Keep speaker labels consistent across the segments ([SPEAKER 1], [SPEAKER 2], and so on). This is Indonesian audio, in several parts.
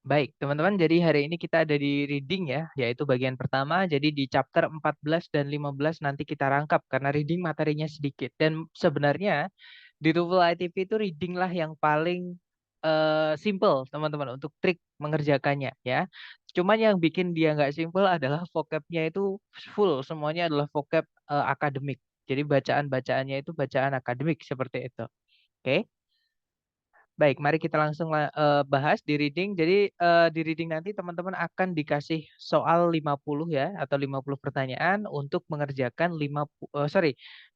[SPEAKER 1] Baik, teman-teman, jadi hari ini kita ada di reading ya, yaitu bagian pertama. Jadi di chapter 14 dan 15 nanti kita rangkap karena reading materinya sedikit. Dan sebenarnya di TOEFL ITP itu reading lah yang paling simple, teman-teman, untuk trik mengerjakannya ya. Cuman yang bikin dia nggak simple adalah vocabnya itu full, semuanya adalah vocab akademik. Jadi bacaan-bacaannya itu bacaan akademik seperti itu. Oke. Baik, mari kita langsung bahas di reading. Jadi di reading nanti teman-teman akan dikasih soal 50 ya atau 50 pertanyaan untuk mengerjakan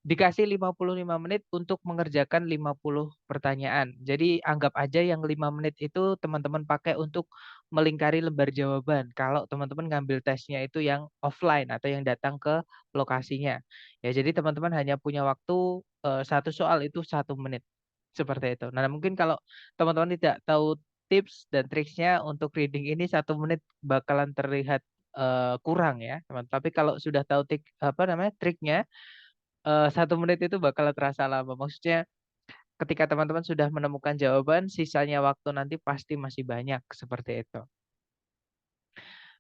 [SPEAKER 1] dikasih 55 menit untuk mengerjakan 50 pertanyaan. Jadi anggap aja yang 5 menit itu teman-teman pakai untuk melingkari lembar jawaban. Kalau teman-teman ngambil tesnya itu yang offline atau yang datang ke lokasinya. Ya, jadi teman-teman hanya punya waktu satu soal itu 1 menit. Seperti itu. Nah, mungkin kalau teman-teman tidak tahu tips dan triksnya untuk reading ini 1 menit bakalan terlihat kurang ya, teman. Tapi kalau sudah tahu triknya 1 menit itu bakal terasa lama. Maksudnya ketika teman-teman sudah menemukan jawaban, sisanya waktu nanti pasti masih banyak seperti itu.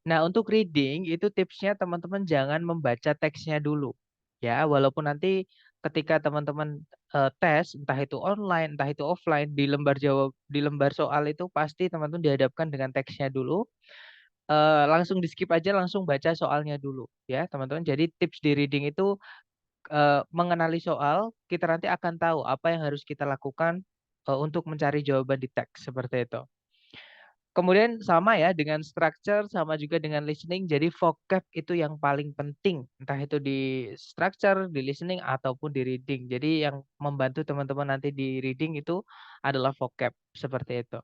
[SPEAKER 1] Nah, untuk reading itu tipsnya teman-teman jangan membaca teksnya dulu. Ya, walaupun nanti ketika teman-teman tes, entah itu online, entah itu offline, di lembar soal itu pasti teman-teman dihadapkan dengan teksnya dulu. Langsung di skip aja, langsung baca soalnya dulu, ya, teman-teman. Jadi tips di reading itu mengenali soal, kita nanti akan tahu apa yang harus kita lakukan untuk mencari jawaban di teks seperti itu. Kemudian sama ya dengan structure sama juga dengan listening. Jadi vocab itu yang paling penting. Entah itu di structure, di listening ataupun di reading. Jadi yang membantu teman-teman nanti di reading itu adalah vocab seperti itu.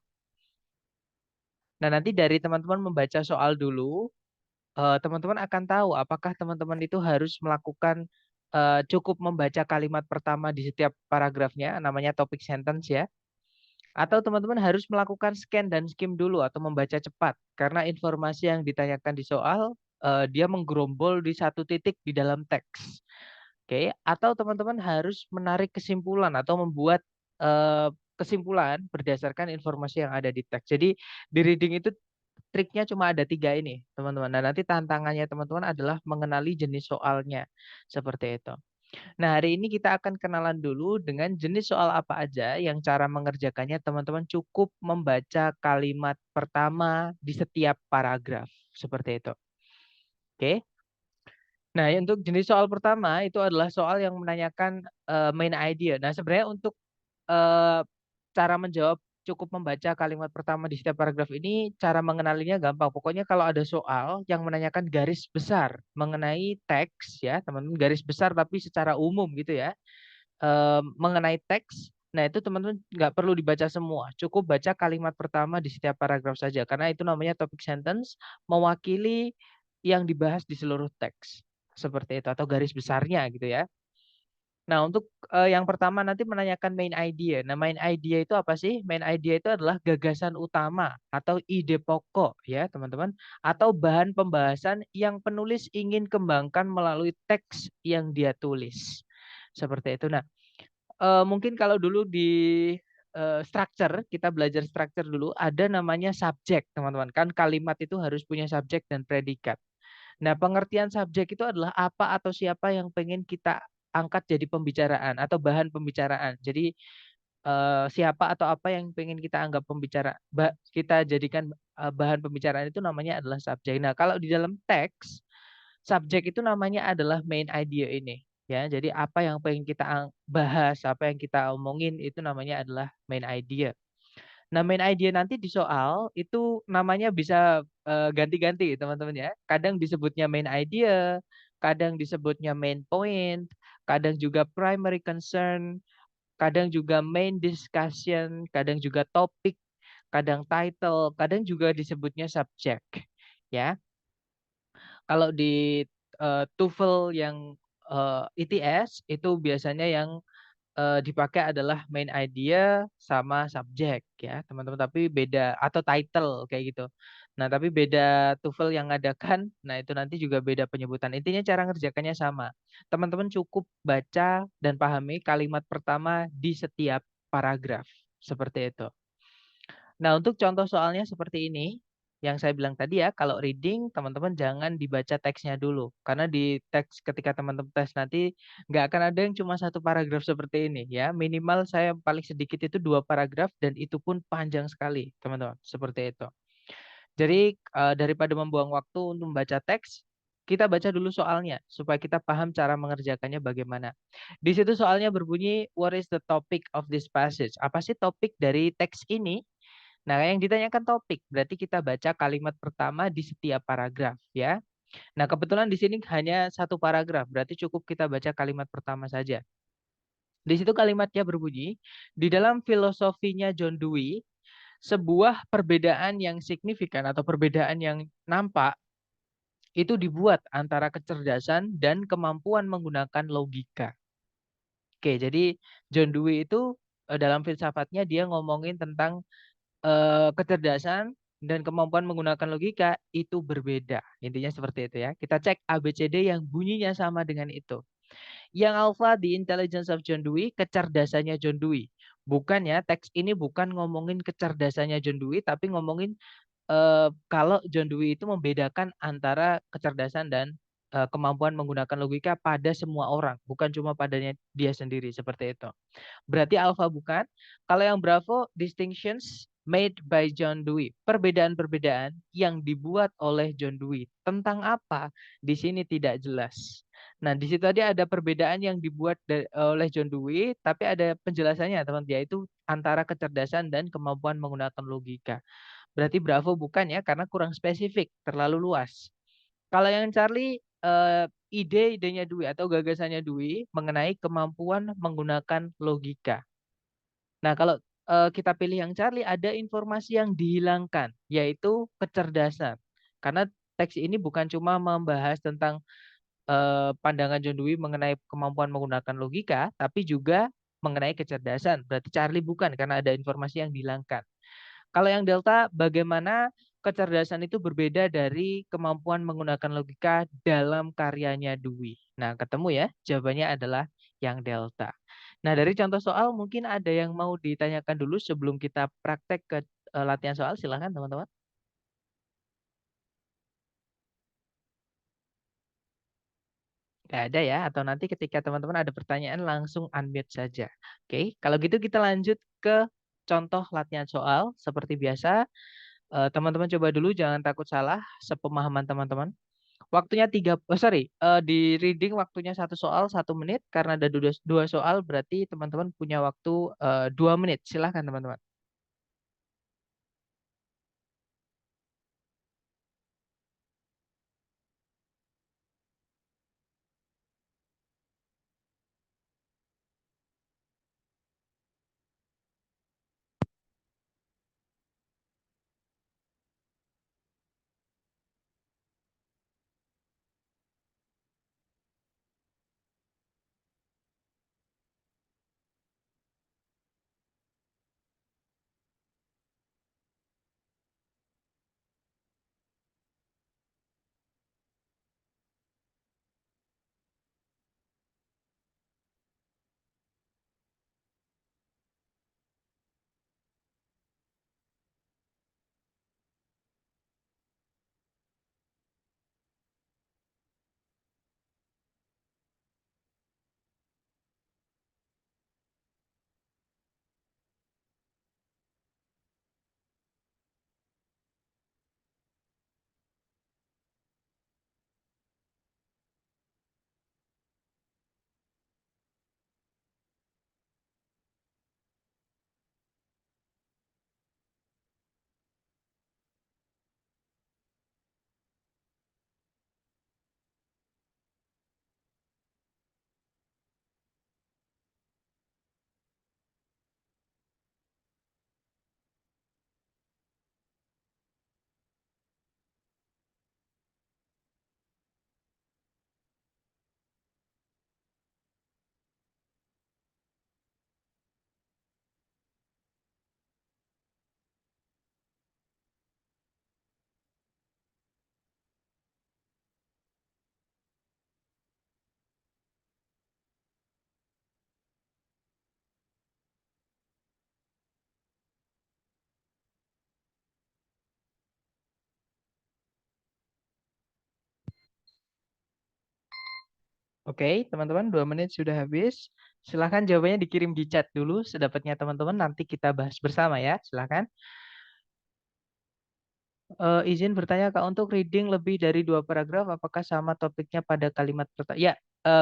[SPEAKER 1] Nah, nanti dari teman-teman membaca soal dulu, teman-teman akan tahu apakah teman-teman itu harus melakukan cukup membaca kalimat pertama di setiap paragrafnya, namanya topic sentence ya. Atau teman-teman harus melakukan scan dan skim dulu atau membaca cepat karena informasi yang ditanyakan di soal dia menggerombol di satu titik di dalam teks. Oke, atau teman-teman harus menarik kesimpulan atau membuat eh, kesimpulan berdasarkan informasi yang ada di teks. Jadi di reading itu triknya cuma ada 3 ini, teman-teman. Dan nanti tantangannya teman-teman adalah mengenali jenis soalnya seperti itu. Nah, hari ini kita akan kenalan dulu dengan jenis soal apa aja yang cara mengerjakannya teman-teman cukup membaca kalimat pertama di setiap paragraf. Seperti itu. Oke. Nah, untuk jenis soal pertama itu adalah soal yang menanyakan main idea. Nah, sebenarnya untuk eh, cara menjawab cukup membaca kalimat pertama di setiap paragraf ini, cara mengenalinya gampang. Pokoknya kalau ada soal yang menanyakan garis besar mengenai teks ya, teman-teman, garis besar tapi secara umum gitu ya, mengenai teks. Nah, itu teman-teman nggak perlu dibaca semua. Cukup baca kalimat pertama di setiap paragraf saja. Karena itu namanya topic sentence, mewakili yang dibahas di seluruh teks. Seperti itu, atau garis besarnya gitu ya. Nah, untuk yang pertama nanti menanyakan main idea. Nah, main idea itu apa sih? Main idea itu adalah gagasan utama atau ide pokok ya, teman-teman. Atau bahan pembahasan yang penulis ingin kembangkan melalui teks yang dia tulis. Seperti itu. Nah, mungkin kalau dulu di structure, kita belajar structure dulu, ada namanya subjek, teman-teman. Kan kalimat itu harus punya subjek dan predikat. Nah, pengertian subjek itu adalah apa atau siapa yang pengen kita angkat jadi pembicaraan atau bahan pembicaraan. Jadi siapa atau apa yang pengen kita anggap kita jadikan bahan pembicaraan itu namanya adalah subjek. Nah, kalau di dalam teks, subjek itu namanya adalah main idea ini. Ya, jadi apa yang pengen kita bahas, apa yang kita omongin itu namanya adalah main idea. Nah, main idea nanti di soal itu namanya bisa ganti-ganti, teman-teman ya. Kadang disebutnya main idea, kadang disebutnya main point, kadang juga primary concern, kadang juga main discussion, kadang juga topik, kadang title, kadang juga disebutnya subject. Ya, kalau di TOEFL yang ETS itu biasanya yang dipakai adalah main idea sama subjek ya teman-teman, tapi beda, atau title kayak gitu. Nah, tapi beda TOEFL yang ngadakan. Nah, itu nanti juga beda penyebutan. Intinya cara ngerjakannya sama. Teman-teman cukup baca dan pahami kalimat pertama di setiap paragraf seperti itu. Nah, untuk contoh soalnya seperti ini. yang saya bilang tadi ya, kalau reading teman-teman jangan dibaca teksnya dulu. Karena di teks ketika teman-teman tes nanti nggak akan ada yang cuma satu paragraf seperti ini ya. Minimal saya paling sedikit itu dua paragraf dan itu pun panjang sekali teman-teman. Seperti itu. Jadi daripada membuang waktu untuk membaca teks, kita baca dulu soalnya supaya kita paham cara mengerjakannya bagaimana. Di situ soalnya berbunyi, what is the topic of this passage? Apa sih topik dari teks ini? Nah, yang ditanyakan topik, berarti kita baca kalimat pertama di setiap paragraf ya. Nah, kebetulan di sini hanya satu paragraf, berarti cukup kita baca kalimat pertama saja. Di situ kalimatnya berbunyi, di dalam filosofinya John Dewey, sebuah perbedaan yang signifikan atau perbedaan yang nampak itu dibuat antara kecerdasan dan kemampuan menggunakan logika. Oke, jadi John Dewey itu dalam filsafatnya dia ngomongin tentang kecerdasan dan kemampuan menggunakan logika itu berbeda. Intinya seperti itu ya. Kita cek ABCD yang bunyinya sama dengan itu. Yang alpha, the intelligence of John Dewey, kecerdasannya John Dewey. Bukan ya, teks ini bukan ngomongin kecerdasannya John Dewey, tapi ngomongin kalau John Dewey itu membedakan antara kecerdasan dan kemampuan menggunakan logika pada semua orang, bukan cuma padanya dia sendiri seperti itu. Berarti alpha bukan. Kalau yang Bravo, distinctions made by John Dewey. Perbedaan-perbedaan yang dibuat oleh John Dewey. Tentang apa? Di sini tidak jelas. Nah, di situ tadi ada perbedaan yang dibuat oleh John Dewey, tapi ada penjelasannya, teman. Yaitu antara kecerdasan dan kemampuan menggunakan logika. Berarti Bravo bukan ya, karena kurang spesifik, terlalu luas. Kalau yang Charlie, ide-idenya Dewey atau gagasannya Dewey mengenai kemampuan menggunakan logika. Nah, kalau kita pilih yang Charlie, ada informasi yang dihilangkan, yaitu kecerdasan. Karena teks ini bukan cuma membahas tentang pandangan John Dewey mengenai kemampuan menggunakan logika, tapi juga mengenai kecerdasan. Berarti Charlie bukan, karena ada informasi yang dihilangkan. Kalau yang delta, bagaimana kecerdasan itu berbeda dari kemampuan menggunakan logika dalam karyanya Dewey? Nah, ketemu ya, jawabannya adalah yang delta. Nah, dari contoh soal mungkin ada yang mau ditanyakan dulu sebelum kita praktek ke latihan soal. Silahkan teman-teman. Nggak ada ya, atau nanti ketika teman-teman ada pertanyaan langsung unmute saja. Oke, kalau gitu kita lanjut ke contoh latihan soal. Seperti biasa, teman-teman coba dulu jangan takut salah, sepemahaman teman-teman. Waktunya di reading waktunya satu soal 1 menit, karena ada dua soal berarti teman-teman punya waktu 2 menit. Silahkan teman-teman. Oke, teman-teman, 2 menit sudah habis. Silahkan jawabannya dikirim di chat dulu sedapatnya teman-teman. Nanti kita bahas bersama ya. Silahkan. Izin bertanya Kak, untuk reading lebih dari 2 paragraf, apakah sama topiknya pada kalimat pertama? Ya,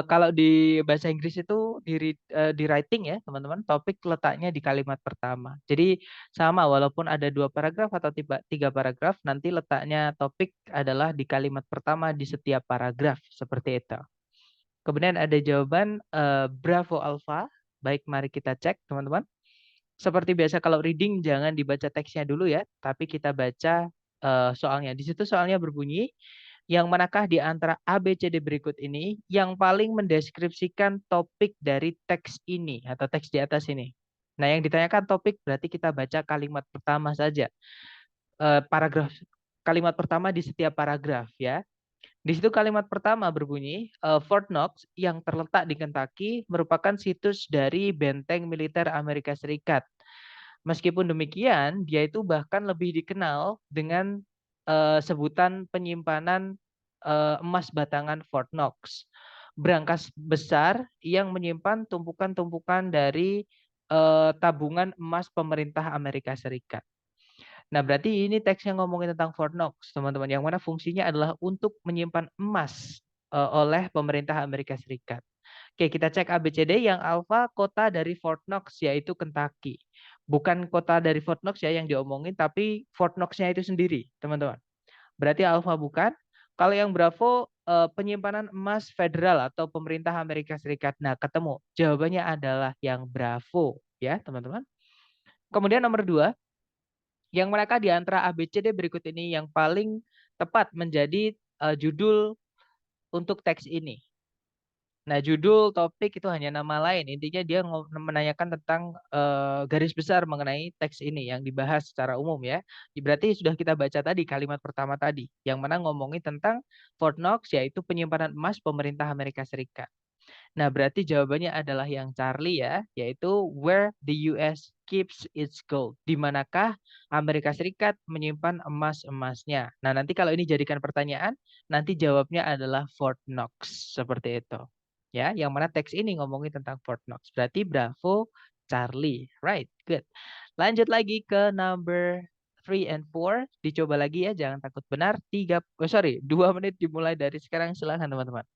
[SPEAKER 1] kalau di bahasa Inggris itu di writing ya, teman-teman, topik letaknya di kalimat pertama. Jadi sama, walaupun ada 2 paragraf atau 3 paragraf, nanti letaknya topik adalah di kalimat pertama di setiap paragraf, seperti itu. Kemudian ada jawaban Bravo Alpha. Baik, mari kita cek, teman-teman. Seperti biasa kalau reading jangan dibaca teksnya dulu ya, tapi kita baca soalnya. Di situ soalnya berbunyi, yang manakah di antara A, B, C, D berikut ini yang paling mendeskripsikan topik dari teks ini atau teks di atas ini. Nah, yang ditanyakan topik berarti kita baca kalimat pertama saja. Paragraf kalimat pertama di setiap paragraf ya. Di situ kalimat pertama berbunyi, Fort Knox yang terletak di Kentucky merupakan situs dari benteng militer Amerika Serikat. Meskipun demikian, dia itu bahkan lebih dikenal dengan sebutan penyimpanan emas batangan Fort Knox. Berangkas besar yang menyimpan tumpukan-tumpukan dari tabungan emas pemerintah Amerika Serikat. Nah, berarti ini teksnya ngomongin tentang Fort Knox, teman-teman, yang mana fungsinya adalah untuk menyimpan emas oleh pemerintah Amerika Serikat. Oke, kita cek ABCD. Yang alfa kota dari Fort Knox yaitu Kentucky. Bukan kota dari Fort Knox ya yang diomongin, tapi Fort Knox-nya itu sendiri, teman-teman. Berarti alfa bukan. Kalau yang Bravo penyimpanan emas federal atau pemerintah Amerika Serikat. Nah, ketemu. Jawabannya adalah yang Bravo, ya, teman-teman. Kemudian nomor 2, yang mereka di antara ABCD berikut ini yang paling tepat menjadi judul untuk teks ini. Nah, judul topik itu hanya nama lain. Intinya dia menanyakan tentang garis besar mengenai teks ini yang dibahas secara umum ya. Berarti sudah kita baca tadi kalimat pertama tadi, yang mana ngomongin tentang Fort Knox yaitu penyimpanan emas pemerintah Amerika Serikat. Nah, berarti jawabannya adalah yang Charlie ya, yaitu where the US keeps its gold. Di manakah Amerika Serikat menyimpan emas-emasnya? Nah, nanti kalau ini jadikan pertanyaan, nanti jawabnya adalah Fort Knox. Seperti itu. Ya, yang mana teks ini ngomongin tentang Fort Knox. Berarti Bravo, Charlie. Right, good. Lanjut lagi ke number 3 and 4. Dicoba lagi ya, jangan takut benar. 2 menit dimulai dari sekarang. Silahkan teman-teman.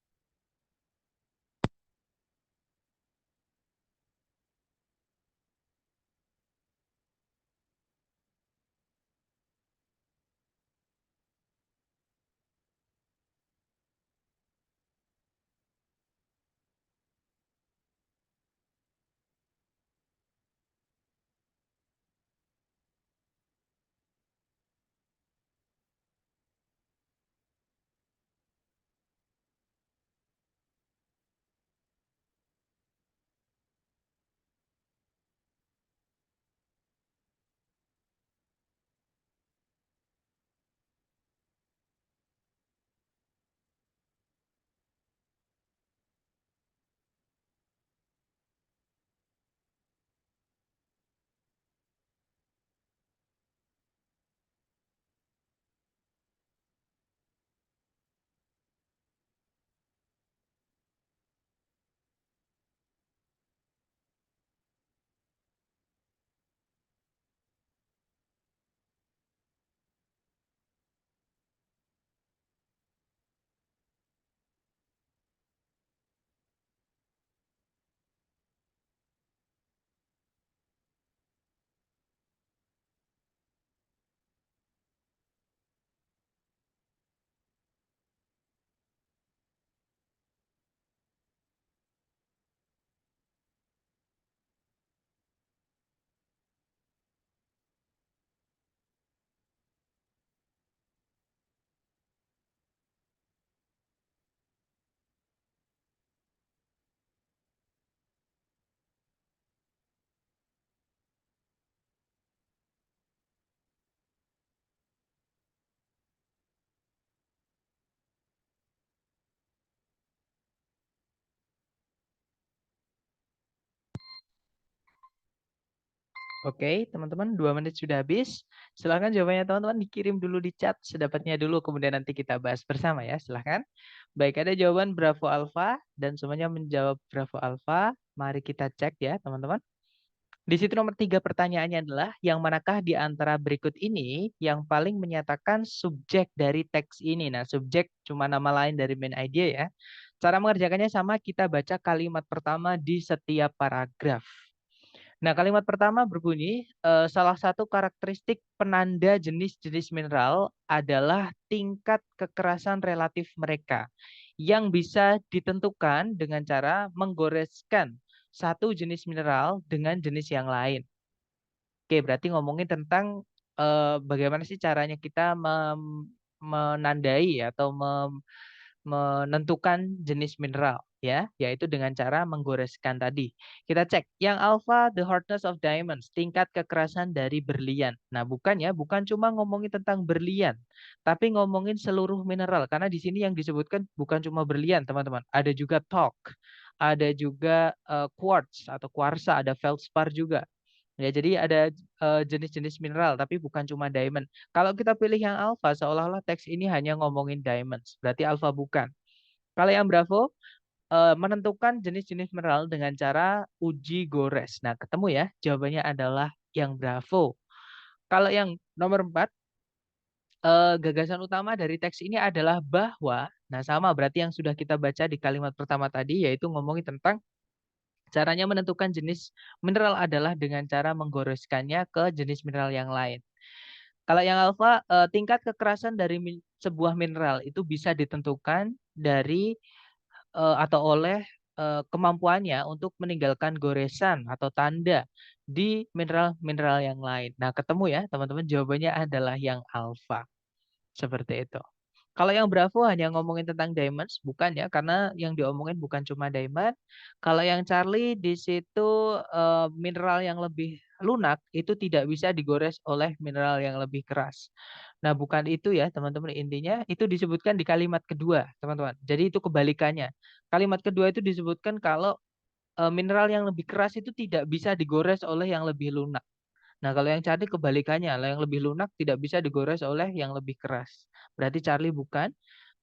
[SPEAKER 1] Oke, teman-teman, 2 menit sudah habis. Silahkan jawabannya teman-teman dikirim dulu di chat sedapatnya dulu, kemudian nanti kita bahas bersama ya. Silahkan. Baik, ada jawaban Bravo Alpha dan semuanya menjawab Bravo Alpha. Mari kita cek ya, teman-teman. Di situ nomor 3 pertanyaannya adalah, yang manakah di antara berikut ini yang paling menyatakan subjek dari teks ini? Nah, subjek cuma nama lain dari main idea ya. Cara mengerjakannya sama, kita baca kalimat pertama di setiap paragraf. Nah, kalimat pertama berbunyi, salah satu karakteristik penanda jenis-jenis mineral adalah tingkat kekerasan relatif mereka yang bisa ditentukan dengan cara menggoreskan satu jenis mineral dengan jenis yang lain. Oke, berarti ngomongin tentang bagaimana sih caranya kita menandai atau menentukan jenis mineral ya, yaitu dengan cara menggoreskan tadi. Kita cek yang alpha, the hardness of diamonds, tingkat kekerasan dari berlian. Nah, bukan ya, bukan cuma ngomongin tentang berlian, tapi ngomongin seluruh mineral karena di sini yang disebutkan bukan cuma berlian, teman-teman. Ada juga talc, ada juga quartz atau kuarsa, ada feldspar juga. Ya, jadi ada jenis-jenis mineral, tapi bukan cuma diamond. Kalau kita pilih yang alpha, seolah-olah teks ini hanya ngomongin diamonds. Berarti alpha bukan. Kalau yang bravo, menentukan jenis-jenis mineral dengan cara uji gores. Nah, ketemu ya, jawabannya adalah yang bravo. Kalau yang nomor 4, gagasan utama dari teks ini adalah bahwa, nah sama berarti yang sudah kita baca di kalimat pertama tadi, yaitu ngomongin tentang caranya menentukan jenis mineral adalah dengan cara menggoreskannya ke jenis mineral yang lain. Kalau yang alfa, tingkat kekerasan dari sebuah mineral itu bisa ditentukan dari atau oleh kemampuannya untuk meninggalkan goresan atau tanda di mineral-mineral yang lain. Nah, ketemu ya, teman-teman, jawabannya adalah yang alfa. Seperti itu. Kalau yang Bravo hanya ngomongin tentang diamonds, bukan ya, karena yang diomongin bukan cuma diamond. Kalau yang Charlie di situ mineral yang lebih lunak itu tidak bisa digores oleh mineral yang lebih keras. Nah, bukan itu ya, teman-teman. Intinya itu disebutkan di kalimat kedua, teman-teman. Jadi itu kebalikannya. Kalimat kedua itu disebutkan kalau mineral yang lebih keras itu tidak bisa digores oleh yang lebih lunak. Nah, kalau yang Charlie kebalikannya, yang lebih lunak tidak bisa digores oleh yang lebih keras. Berarti Charlie bukan.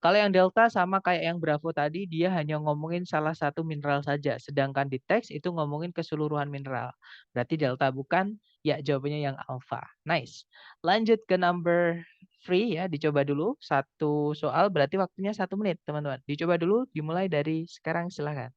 [SPEAKER 1] Kalau yang Delta sama kayak yang Bravo tadi, dia hanya ngomongin salah satu mineral saja. Sedangkan di teks itu ngomongin keseluruhan mineral. Berarti Delta bukan. Ya, jawabannya yang Alpha. Nice. Lanjut ke number 3 ya, dicoba dulu. Satu soal berarti waktunya 1 menit, teman-teman. Dicoba dulu, dimulai dari sekarang, silahkan.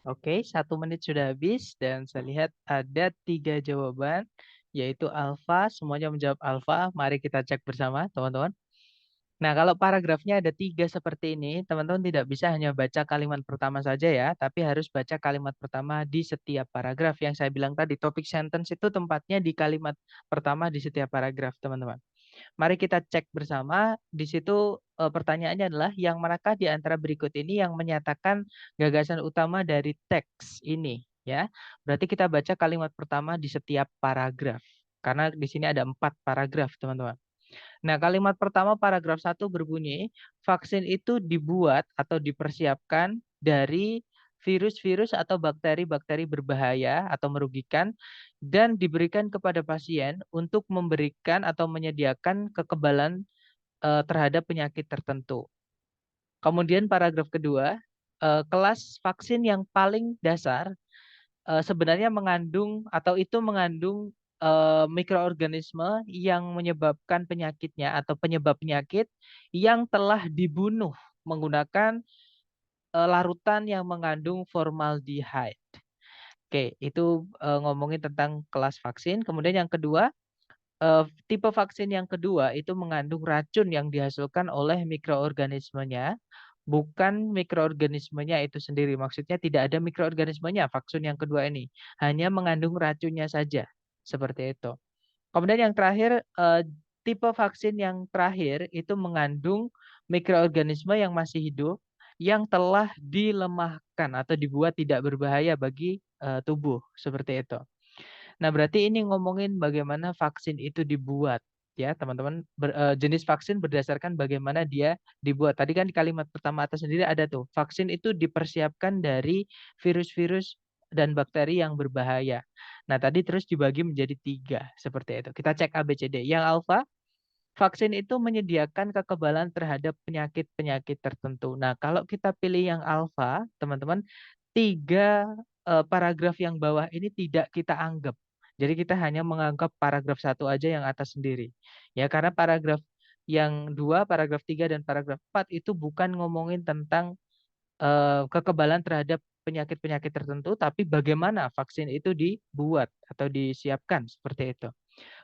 [SPEAKER 1] Oke, 1 menit sudah habis dan saya lihat ada 3 jawaban, yaitu alfa. Semuanya menjawab alfa. Mari kita cek bersama, teman-teman. Nah, kalau paragrafnya ada 3 seperti ini, teman-teman tidak bisa hanya baca kalimat pertama saja ya, tapi harus baca kalimat pertama di setiap paragraf. Yang saya bilang tadi, topik sentence itu tempatnya di kalimat pertama di setiap paragraf, teman-teman. Mari kita cek bersama. Di situ pertanyaannya adalah yang manakah di antara berikut ini yang menyatakan gagasan utama dari teks ini, ya. Berarti kita baca kalimat pertama di setiap paragraf. Karena di sini ada 4 paragraf, teman-teman. Nah, kalimat pertama paragraf 1 berbunyi, vaksin itu dibuat atau dipersiapkan dari virus-virus atau bakteri-bakteri berbahaya atau merugikan dan diberikan kepada pasien untuk memberikan atau menyediakan kekebalan terhadap penyakit tertentu. Kemudian paragraf kedua, kelas vaksin yang paling dasar sebenarnya mengandung atau itu mengandung mikroorganisme yang menyebabkan penyakitnya atau penyebab penyakit yang telah dibunuh menggunakan larutan yang mengandung formaldehyde. Oke, itu ngomongin tentang kelas vaksin. Kemudian yang kedua, tipe vaksin yang kedua itu mengandung racun yang dihasilkan oleh mikroorganismenya, bukan mikroorganismenya itu sendiri. Maksudnya tidak ada mikroorganismenya vaksin yang kedua ini, hanya mengandung racunnya saja. Seperti itu. Kemudian yang terakhir, tipe vaksin yang terakhir itu mengandung mikroorganisme yang masih hidup yang telah dilemahkan atau dibuat tidak berbahaya bagi tubuh, seperti itu. Nah, berarti ini ngomongin bagaimana vaksin itu dibuat, ya, teman-teman. Jenis vaksin berdasarkan bagaimana dia dibuat. Tadi kan di kalimat pertama atas sendiri ada tuh, vaksin itu dipersiapkan dari virus-virus dan bakteri yang berbahaya. Nah, tadi terus dibagi menjadi 3, seperti itu. Kita cek A, B, C, D. Yang alfa, vaksin itu menyediakan kekebalan terhadap penyakit-penyakit tertentu. Nah, kalau kita pilih yang alfa, teman-teman, 3 paragraf yang bawah ini tidak kita anggap. Jadi kita hanya menganggap paragraf 1 aja yang atas sendiri. Ya, karena paragraf yang 2, paragraf 3, dan paragraf 4 itu bukan ngomongin tentang kekebalan terhadap penyakit-penyakit tertentu, tapi bagaimana vaksin itu dibuat atau disiapkan, seperti itu.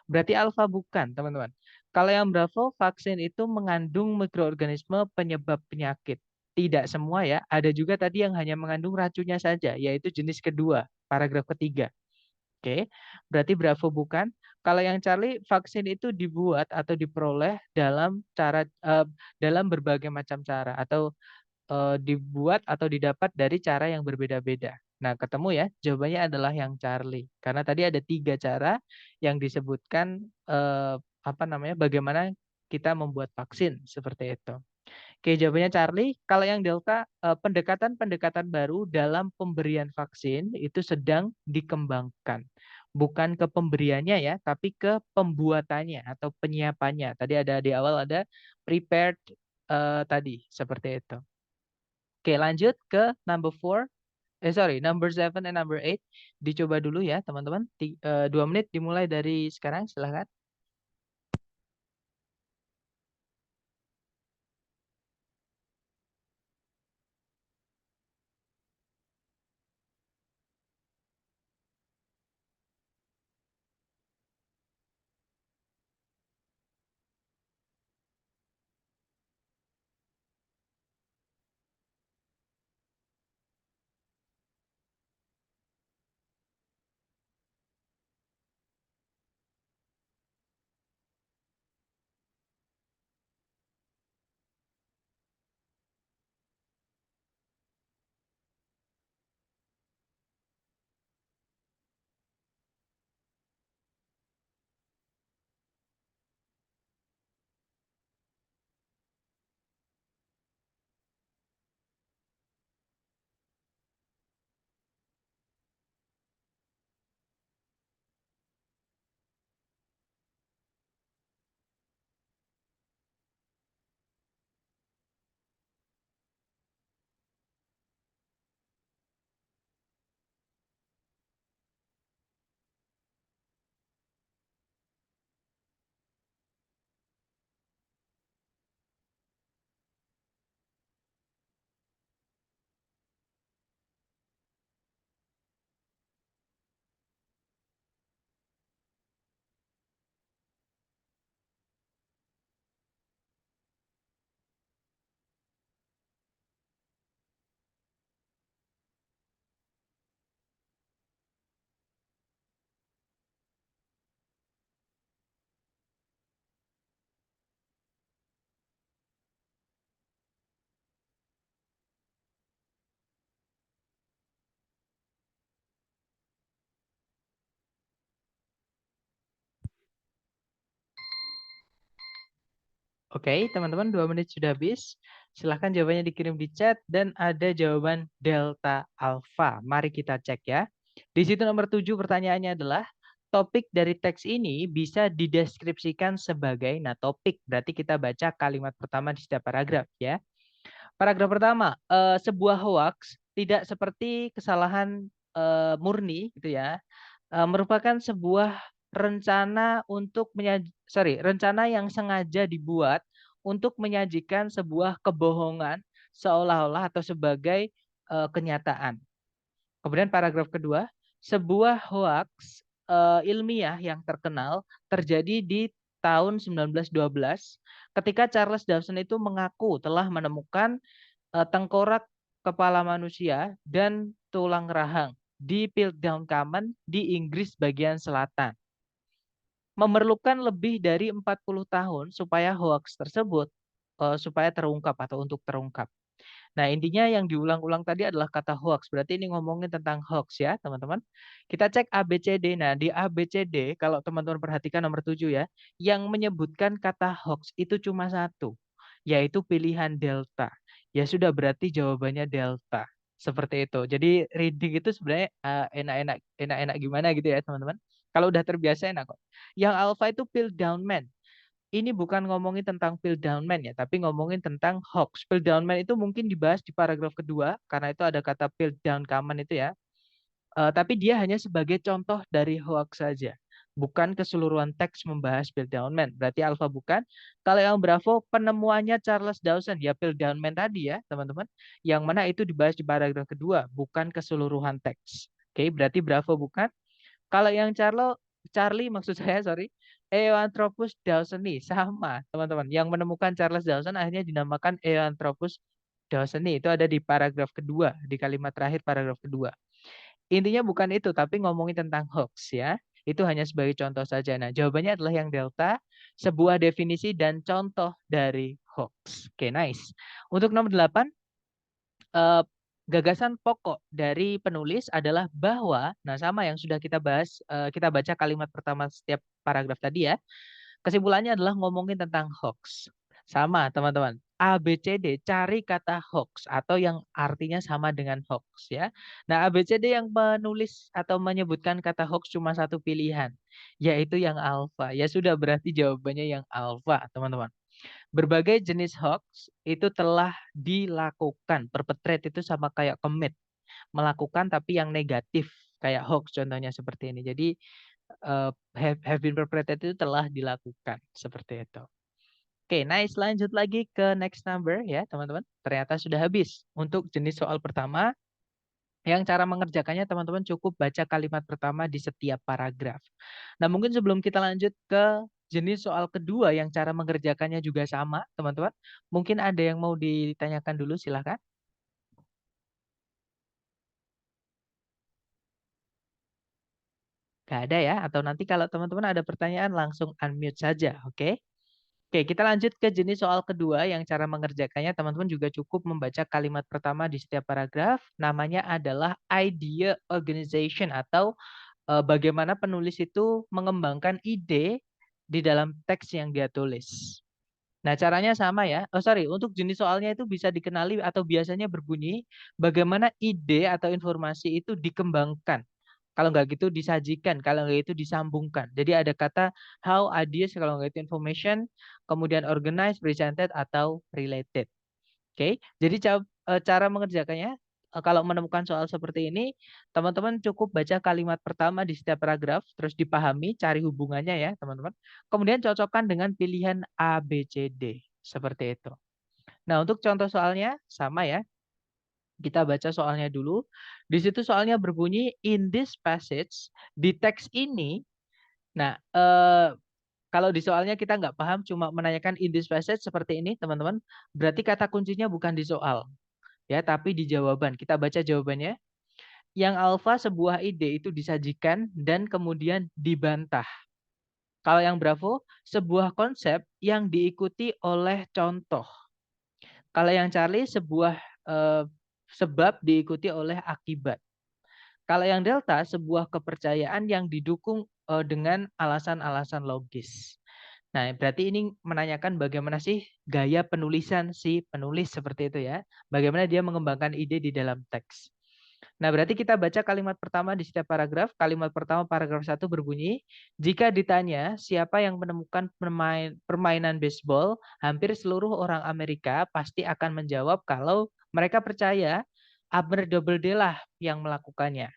[SPEAKER 1] Berarti alfa bukan, teman-teman. Kalau yang bravo, vaksin itu mengandung mikroorganisme penyebab penyakit. Tidak semua ya, ada juga tadi yang hanya mengandung racunnya saja, yaitu jenis kedua, paragraf ketiga. Oke, berarti bravo bukan. Kalau yang Charlie, vaksin itu dibuat atau diperoleh dalam berbagai macam cara atau dibuat atau didapat dari cara yang berbeda-beda. Nah, ketemu ya, jawabannya adalah yang Charlie. Karena tadi ada 3 cara yang disebutkan apa namanya, bagaimana kita membuat vaksin seperti itu. Oke, jawabannya Charlie. Kalau yang Delta, pendekatan-pendekatan baru dalam pemberian vaksin itu sedang dikembangkan. Bukan ke pemberiannya ya, tapi ke pembuatannya atau penyiapannya. Tadi ada di awal ada prepared tadi, seperti itu. Oke, lanjut ke number 7 and number 8. Dicoba dulu ya, teman-teman. 2 menit dimulai dari sekarang, silahkan. Oke, teman-teman, 2 menit sudah habis. Silahkan jawabannya dikirim di chat dan ada jawaban Delta Alpha. Mari kita cek ya. Di situ nomor 7 pertanyaannya adalah topik dari teks ini bisa dideskripsikan sebagai, nah topik berarti kita baca kalimat pertama di setiap paragraf ya. Paragraf pertama, sebuah hoax tidak seperti kesalahan murni gitu ya, merupakan sebuah rencana yang sengaja dibuat untuk menyajikan sebuah kebohongan seolah-olah atau sebagai kenyataan. Kemudian paragraf kedua, sebuah hoaks ilmiah yang terkenal terjadi di tahun 1912 ketika Charles Dawson itu mengaku telah menemukan tengkorak kepala manusia dan tulang rahang di Piltdown Common di Inggris bagian selatan. Memerlukan lebih dari 40 tahun supaya hoaks tersebut supaya terungkap atau untuk terungkap. Nah, intinya yang diulang-ulang tadi adalah kata hoax. Berarti ini ngomongin tentang hoax ya, teman-teman. Kita cek ABCD. Nah, di ABCD, kalau teman-teman perhatikan nomor 7 ya, yang menyebutkan kata hoax itu cuma satu, yaitu pilihan delta. Ya sudah, berarti jawabannya delta. Seperti itu. Jadi reading itu sebenarnya enak-enak gimana gitu ya, teman-teman. Kalau udah terbiasa enak kok. Yang alpha itu Piltdown Man. Ini bukan ngomongin tentang Piltdown Man ya, tapi ngomongin tentang hoax. Piltdown Man itu mungkin dibahas di paragraf kedua, karena itu ada kata Piltdown Common itu ya. Tapi dia hanya sebagai contoh dari hoax saja. Bukan keseluruhan teks membahas Piltdown Man. Berarti alpha bukan. Kalau yang Bravo, penemuannya Charles Dawson. Ya Piltdown Man tadi ya, teman-teman. Yang mana itu dibahas di paragraf kedua, bukan keseluruhan teks. Oke, berarti Bravo bukan. Kalau yang Charlie maksud saya sorry, Eoanthropus dawsoni sama teman-teman. Yang menemukan Charles Dawson akhirnya dinamakan Eoanthropus dawsoni. Itu ada di paragraf kedua, di kalimat terakhir paragraf kedua. Intinya bukan itu, tapi ngomongin tentang hoax ya. Itu hanya sebagai contoh saja. Nah, jawabannya adalah yang delta, sebuah definisi dan contoh dari hoax. Oke, nice. Untuk nomor 8, eh, gagasan pokok dari penulis adalah bahwa, nah sama yang sudah kita bahas, kita baca kalimat pertama setiap paragraf tadi ya. Kesimpulannya adalah ngomongin tentang hoax. Sama teman-teman. A, B, C, D, cari kata hoax atau yang artinya sama dengan hoax ya. Nah, A, B, C, D yang menulis atau menyebutkan kata hoax cuma satu pilihan, yaitu yang alfa. Ya sudah, berarti jawabannya yang alfa, teman-teman. Berbagai jenis hoax itu telah dilakukan. Perpetrate itu sama kayak commit. Melakukan tapi yang negatif. Kayak hoax contohnya seperti ini. Jadi have been perpetrated itu telah dilakukan. Seperti itu. Oke, nice. Lanjut lagi ke next number ya teman-teman. Ternyata sudah habis. Untuk jenis soal pertama, yang cara mengerjakannya teman-teman cukup baca kalimat pertama di setiap paragraf. Nah, mungkin sebelum kita lanjut ke jenis soal kedua yang cara mengerjakannya juga sama, teman-teman. Mungkin ada yang mau ditanyakan dulu, silahkan. Gak ada ya? Atau nanti kalau teman-teman ada pertanyaan langsung unmute saja, oke? Oke, kita lanjut ke jenis soal kedua yang cara mengerjakannya teman-teman juga cukup membaca kalimat pertama di setiap paragraf. Namanya adalah idea organization atau bagaimana penulis itu mengembangkan ide di dalam teks yang dia tulis. Nah, caranya sama ya. Oh, sorry, untuk jenis soalnya itu bisa dikenali atau biasanya berbunyi bagaimana ide atau informasi itu dikembangkan. Kalau nggak gitu disajikan, kalau nggak itu disambungkan. Jadi ada kata how ideas, kalau nggak itu information, kemudian organized, presented, atau related. Oke, jadi cara mengerjakannya, kalau menemukan soal seperti ini, teman-teman cukup baca kalimat pertama di setiap paragraf, terus dipahami, cari hubungannya ya, teman-teman. Kemudian cocokkan dengan pilihan A, B, C, D. Seperti itu. Nah, untuk contoh soalnya, sama ya. Kita baca soalnya dulu. Di situ soalnya berbunyi, in this passage, di teks ini, nah, kalau di soalnya kita nggak paham, cuma menanyakan in this passage seperti ini, teman-teman. Berarti kata kuncinya bukan di soal. Ya, tapi di jawaban. Kita baca jawabannya. Yang alfa sebuah ide itu disajikan dan kemudian dibantah. Kalau yang bravo, sebuah konsep yang diikuti oleh contoh. Kalau yang Charlie, sebuah sebab diikuti oleh akibat. Kalau yang delta, sebuah kepercayaan yang didukung dengan alasan-alasan logis. Nah, berarti ini menanyakan bagaimana sih gaya penulisan si penulis seperti itu ya. Bagaimana dia mengembangkan ide di dalam teks. Nah, berarti kita baca kalimat pertama di setiap paragraf. Kalimat pertama paragraf 1 berbunyi, jika ditanya siapa yang menemukan permainan baseball, hampir seluruh orang Amerika pasti akan menjawab kalau mereka percaya Abner Doubleday lah yang melakukannya.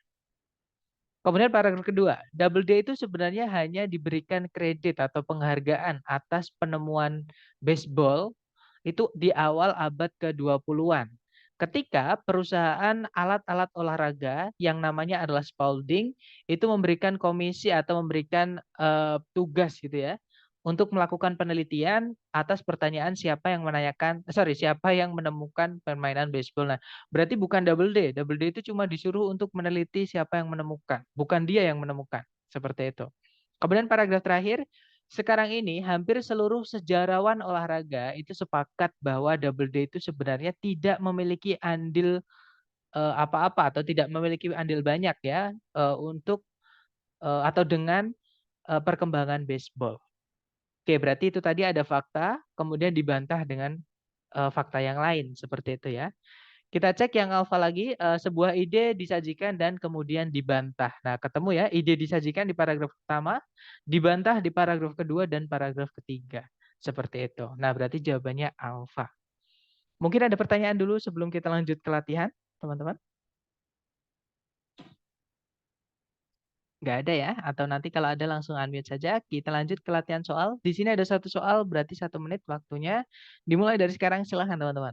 [SPEAKER 1] Kemudian paragraf kedua, Doubleday itu sebenarnya hanya diberikan kredit atau penghargaan atas penemuan baseball itu di awal abad ke-20-an. Ketika perusahaan alat-alat olahraga yang namanya adalah Spalding itu memberikan komisi atau memberikan tugas gitu ya untuk melakukan penelitian atas pertanyaan siapa yang menemukan permainan baseball. Nah, berarti bukan double D. Double D itu cuma disuruh untuk meneliti siapa yang menemukan, bukan dia yang menemukan. Seperti itu. Kemudian paragraf terakhir, sekarang ini hampir seluruh sejarawan olahraga itu sepakat bahwa double D itu sebenarnya tidak memiliki andil apa-apa atau tidak memiliki andil banyak ya untuk atau dengan perkembangan baseball. Oke, berarti itu tadi ada fakta, kemudian dibantah dengan fakta yang lain seperti itu ya. Kita cek yang alfa lagi, sebuah ide disajikan dan kemudian dibantah. Nah, ketemu ya, ide disajikan di paragraf pertama, dibantah di paragraf kedua dan paragraf ketiga. Seperti itu. Nah, berarti jawabannya alfa. Mungkin ada pertanyaan dulu sebelum kita lanjut ke latihan, teman-teman? Nggak ada ya? Atau nanti kalau ada langsung unmute saja. Kita lanjut ke latihan soal. Di sini ada satu soal, berarti 1 menit waktunya. Dimulai dari sekarang, silahkan teman-teman.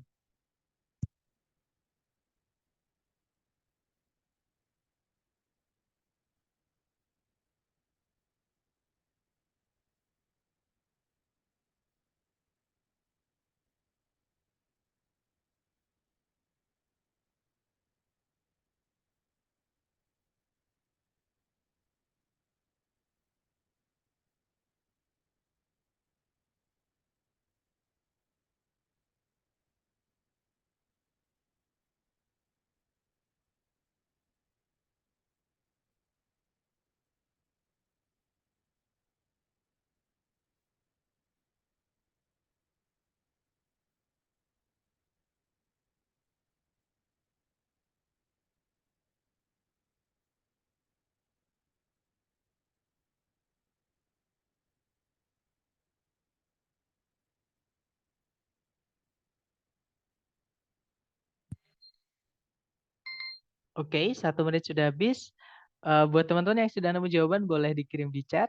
[SPEAKER 1] Oke, 1 menit sudah habis. Buat teman-teman yang sudah nemu jawaban, boleh dikirim di chat.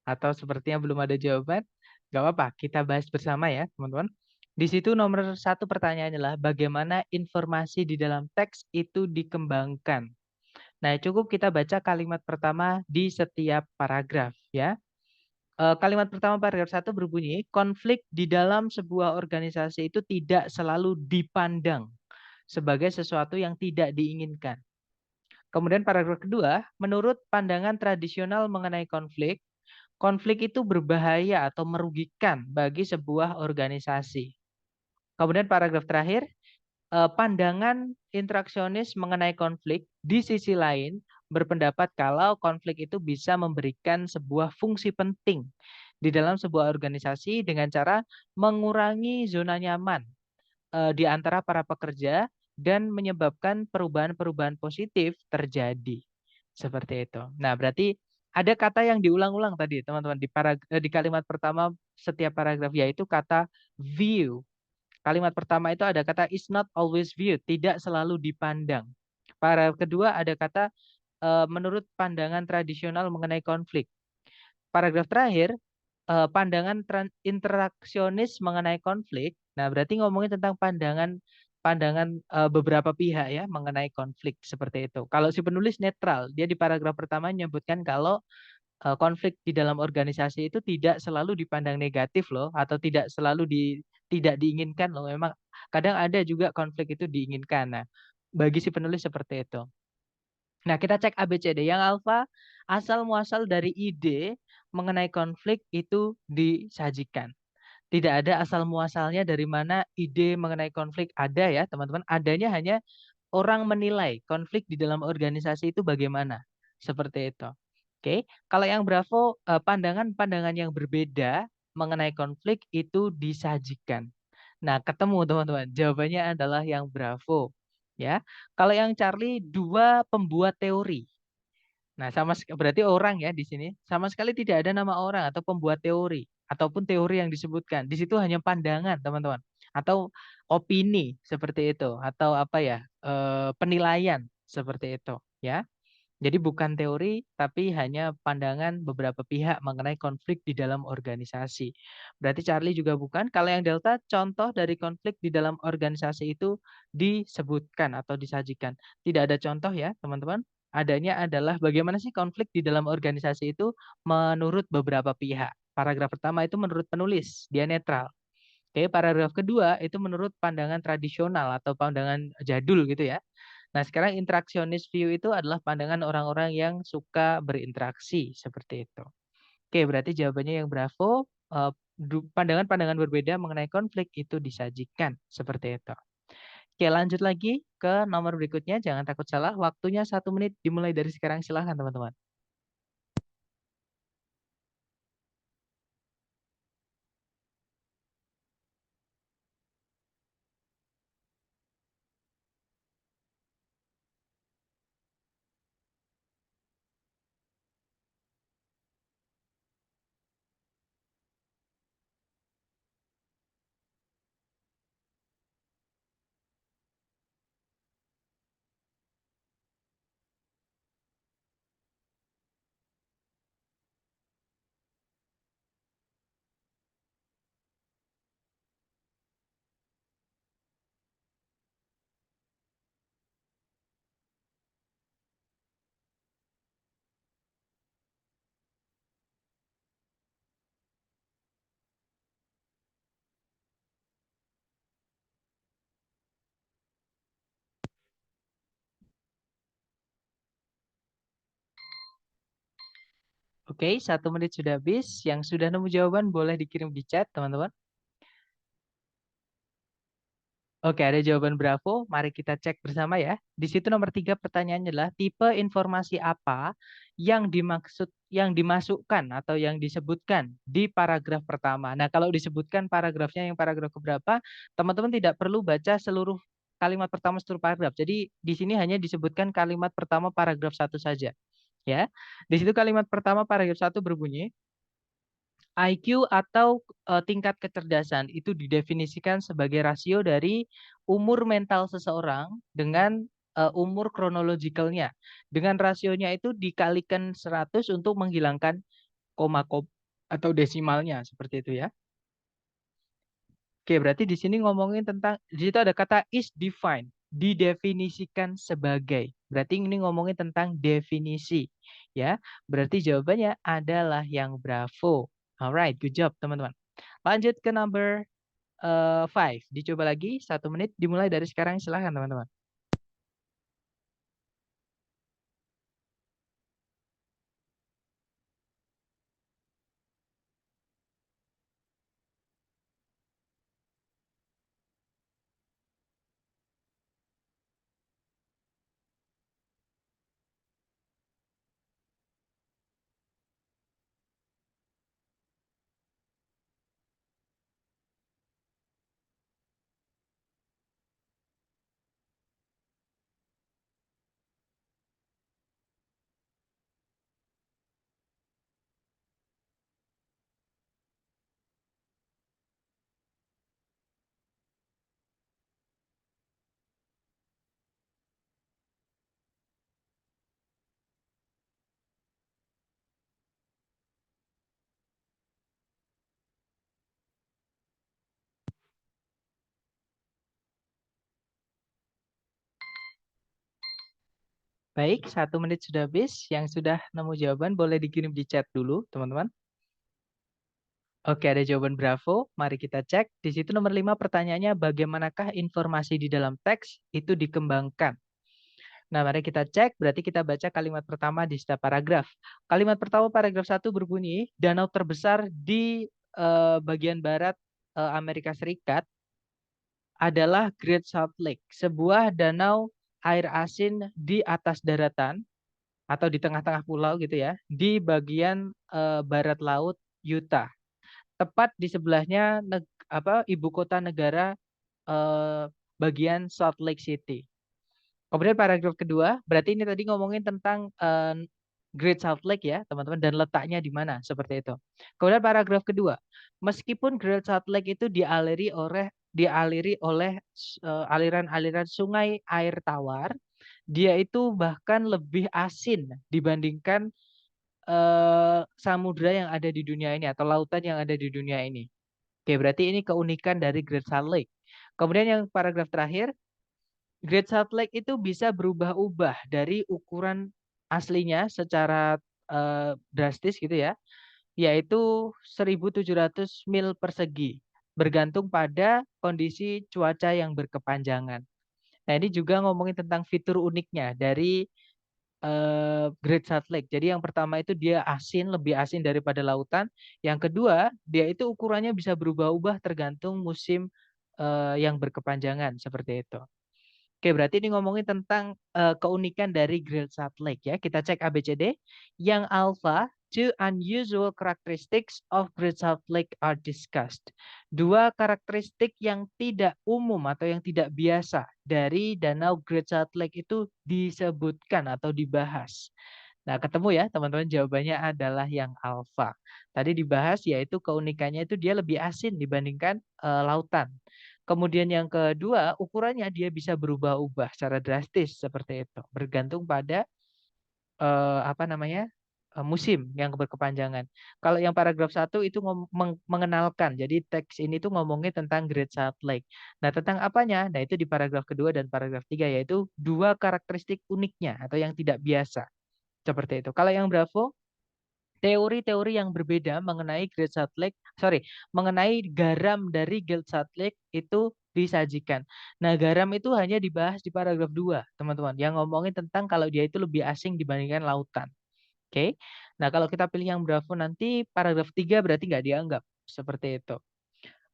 [SPEAKER 1] Atau sepertinya belum ada jawaban. Gak apa-apa, kita bahas bersama ya, teman-teman. Di situ nomor 1 pertanyaannya adalah bagaimana informasi di dalam teks itu dikembangkan. Nah, cukup kita baca kalimat pertama di setiap paragraf ya. Kalimat pertama paragraf 1 berbunyi, konflik di dalam sebuah organisasi itu tidak selalu dipandang sebagai sesuatu yang tidak diinginkan. Kemudian paragraf kedua, menurut pandangan tradisional mengenai konflik, konflik itu berbahaya atau merugikan bagi sebuah organisasi. Kemudian paragraf terakhir, pandangan interaksionis mengenai konflik di sisi lain berpendapat kalau konflik itu bisa memberikan sebuah fungsi penting di dalam sebuah organisasi dengan cara mengurangi zona nyaman di antara para pekerja dan menyebabkan perubahan-perubahan positif terjadi. Seperti itu. Nah, berarti ada kata yang diulang-ulang tadi, teman-teman, di kalimat pertama setiap paragraf, yaitu kata view. Kalimat pertama itu ada kata is not always viewed, tidak selalu dipandang. Paragraf kedua ada kata menurut pandangan tradisional mengenai konflik. Paragraf terakhir, pandangan interaksionis mengenai konflik. Nah, berarti ngomongin tentang pandangan pandangan beberapa pihak ya mengenai konflik seperti itu. Kalau si penulis netral, dia di paragraf pertama menyebutkan kalau konflik di dalam organisasi itu tidak selalu dipandang negatif loh, atau tidak diinginkan loh. Memang kadang ada juga konflik itu diinginkan. Nah, bagi si penulis seperti itu. Nah, kita cek ABCD. Yang alfa, asal muasal dari ide mengenai konflik itu disajikan. Tidak ada asal muasalnya dari mana ide mengenai konflik ada ya, teman-teman. Adanya hanya orang menilai konflik di dalam organisasi itu bagaimana. Seperti itu. Oke, kalau yang Bravo, pandangan-pandangan yang berbeda mengenai konflik itu disajikan. Nah, ketemu teman-teman. Jawabannya adalah yang Bravo. Ya, kalau yang Charlie, dua pembuat teori. Nah, berarti orang ya di sini sama sekali tidak ada nama orang atau pembuat teori ataupun teori yang disebutkan. Di situ hanya pandangan, teman-teman, atau opini seperti itu atau apa ya? Penilaian seperti itu, ya. Jadi bukan teori, tapi hanya pandangan beberapa pihak mengenai konflik di dalam organisasi. Berarti Charlie juga bukan. Kalau yang Delta, contoh dari konflik di dalam organisasi itu disebutkan atau disajikan. Tidak ada contoh ya, teman-teman. Adanya adalah bagaimana sih konflik di dalam organisasi itu menurut beberapa pihak. Paragraf pertama itu menurut penulis, dia netral. Oke, paragraf kedua itu menurut pandangan tradisional atau pandangan jadul gitu ya. Nah, sekarang interaksionis view itu adalah pandangan orang-orang yang suka berinteraksi seperti itu. Oke, berarti jawabannya yang Bravo. Pandangan-pandangan berbeda mengenai konflik itu disajikan seperti itu. Oke, lanjut lagi ke nomor berikutnya. Jangan takut salah. Waktunya 1 menit dimulai dari sekarang. Silahkan teman-teman. Oke, 1 menit sudah habis. Yang sudah nemu jawaban boleh dikirim di chat, teman-teman. Oke, ada jawaban Bravo. Mari kita cek bersama ya. Di situ nomor 3 pertanyaannya adalah tipe informasi apa yang dimasukkan atau yang disebutkan di paragraf pertama. Nah, kalau disebutkan paragrafnya yang paragraf keberapa, teman-teman tidak perlu baca seluruh kalimat pertama seluruh paragraf. Jadi di sini hanya disebutkan kalimat pertama paragraf 1 saja. Ya, di situ kalimat pertama paragraf 1 berbunyi, IQ atau tingkat kecerdasan itu didefinisikan sebagai rasio dari umur mental seseorang dengan umur kronologikalnya. Dengan rasionya itu dikalikan 100 untuk menghilangkan koma atau desimalnya seperti itu ya. Oke, berarti di sini ngomongin tentang di situ ada kata is defined, didefinisikan sebagai. Berarti ini ngomongin tentang definisi ya. Berarti jawabannya adalah yang Bravo. Alright, good job teman-teman. Lanjut ke number 5. Dicoba lagi 1 menit dimulai dari sekarang. Silahkan teman-teman. Baik, 1 menit sudah habis. Yang sudah nemu jawaban boleh dikirim di chat dulu, teman-teman. Oke, ada jawaban Bravo. Mari kita cek. Di situ nomor 5 pertanyaannya, bagaimanakah informasi di dalam teks itu dikembangkan? Nah, mari kita cek. Berarti kita baca kalimat pertama di setiap paragraf. Kalimat pertama paragraf 1 berbunyi, danau terbesar di bagian barat Amerika Serikat adalah Great Salt Lake, sebuah danau air asin di atas daratan atau di tengah-tengah pulau gitu ya, di bagian barat laut Utah. Tepat di sebelahnya ibu kota negara bagian Salt Lake City. Kemudian paragraf kedua, berarti ini tadi ngomongin tentang Great Salt Lake ya, teman-teman, dan letaknya di mana, seperti itu. Kemudian paragraf kedua, meskipun Great Salt Lake itu dialiri oleh aliran-aliran sungai air tawar, dia itu bahkan lebih asin dibandingkan samudra yang ada di dunia ini atau lautan yang ada di dunia ini. Oke, berarti ini keunikan dari Great Salt Lake. Kemudian yang paragraf terakhir, Great Salt Lake itu bisa berubah-ubah dari ukuran aslinya secara drastis gitu ya, yaitu 1.700 mil persegi, bergantung pada kondisi cuaca yang berkepanjangan. Nah, ini juga ngomongin tentang fitur uniknya dari Great Salt Lake. Jadi yang pertama itu dia asin, lebih asin daripada lautan. Yang kedua, dia itu ukurannya bisa berubah-ubah tergantung musim yang berkepanjangan seperti itu. Oke, berarti ini ngomongin tentang keunikan dari Great Salt Lake ya. Kita cek ABCD. Yang alpha, two unusual characteristics of Great Salt Lake are discussed. Dua karakteristik yang tidak umum atau yang tidak biasa dari Danau Great Salt Lake itu disebutkan atau dibahas. Nah, ketemu ya teman-teman, jawabannya adalah yang alfa. Tadi dibahas yaitu keunikannya itu dia lebih asin dibandingkan lautan. Kemudian yang kedua, ukurannya dia bisa berubah-ubah secara drastis seperti itu, bergantung pada apa namanya musim yang berkepanjangan. Kalau yang paragraf satu itu mengenalkan, jadi teks ini tuh ngomongin tentang Great Salt Lake. Nah, tentang apanya? Nah, itu di paragraf kedua dan paragraf tiga, yaitu dua karakteristik uniknya atau yang tidak biasa. Seperti itu. Kalau yang Bravo, teori-teori yang berbeda mengenai Great Salt Lake, sorry, mengenai garam dari Great Salt Lake itu disajikan. Nah, garam itu hanya dibahas di paragraf 2, teman-teman, yang ngomongin tentang kalau dia itu lebih asing dibandingkan lautan. Oke. Nah, kalau kita pilih yang Bravo nanti paragraf 3 berarti nggak dianggap. Seperti itu.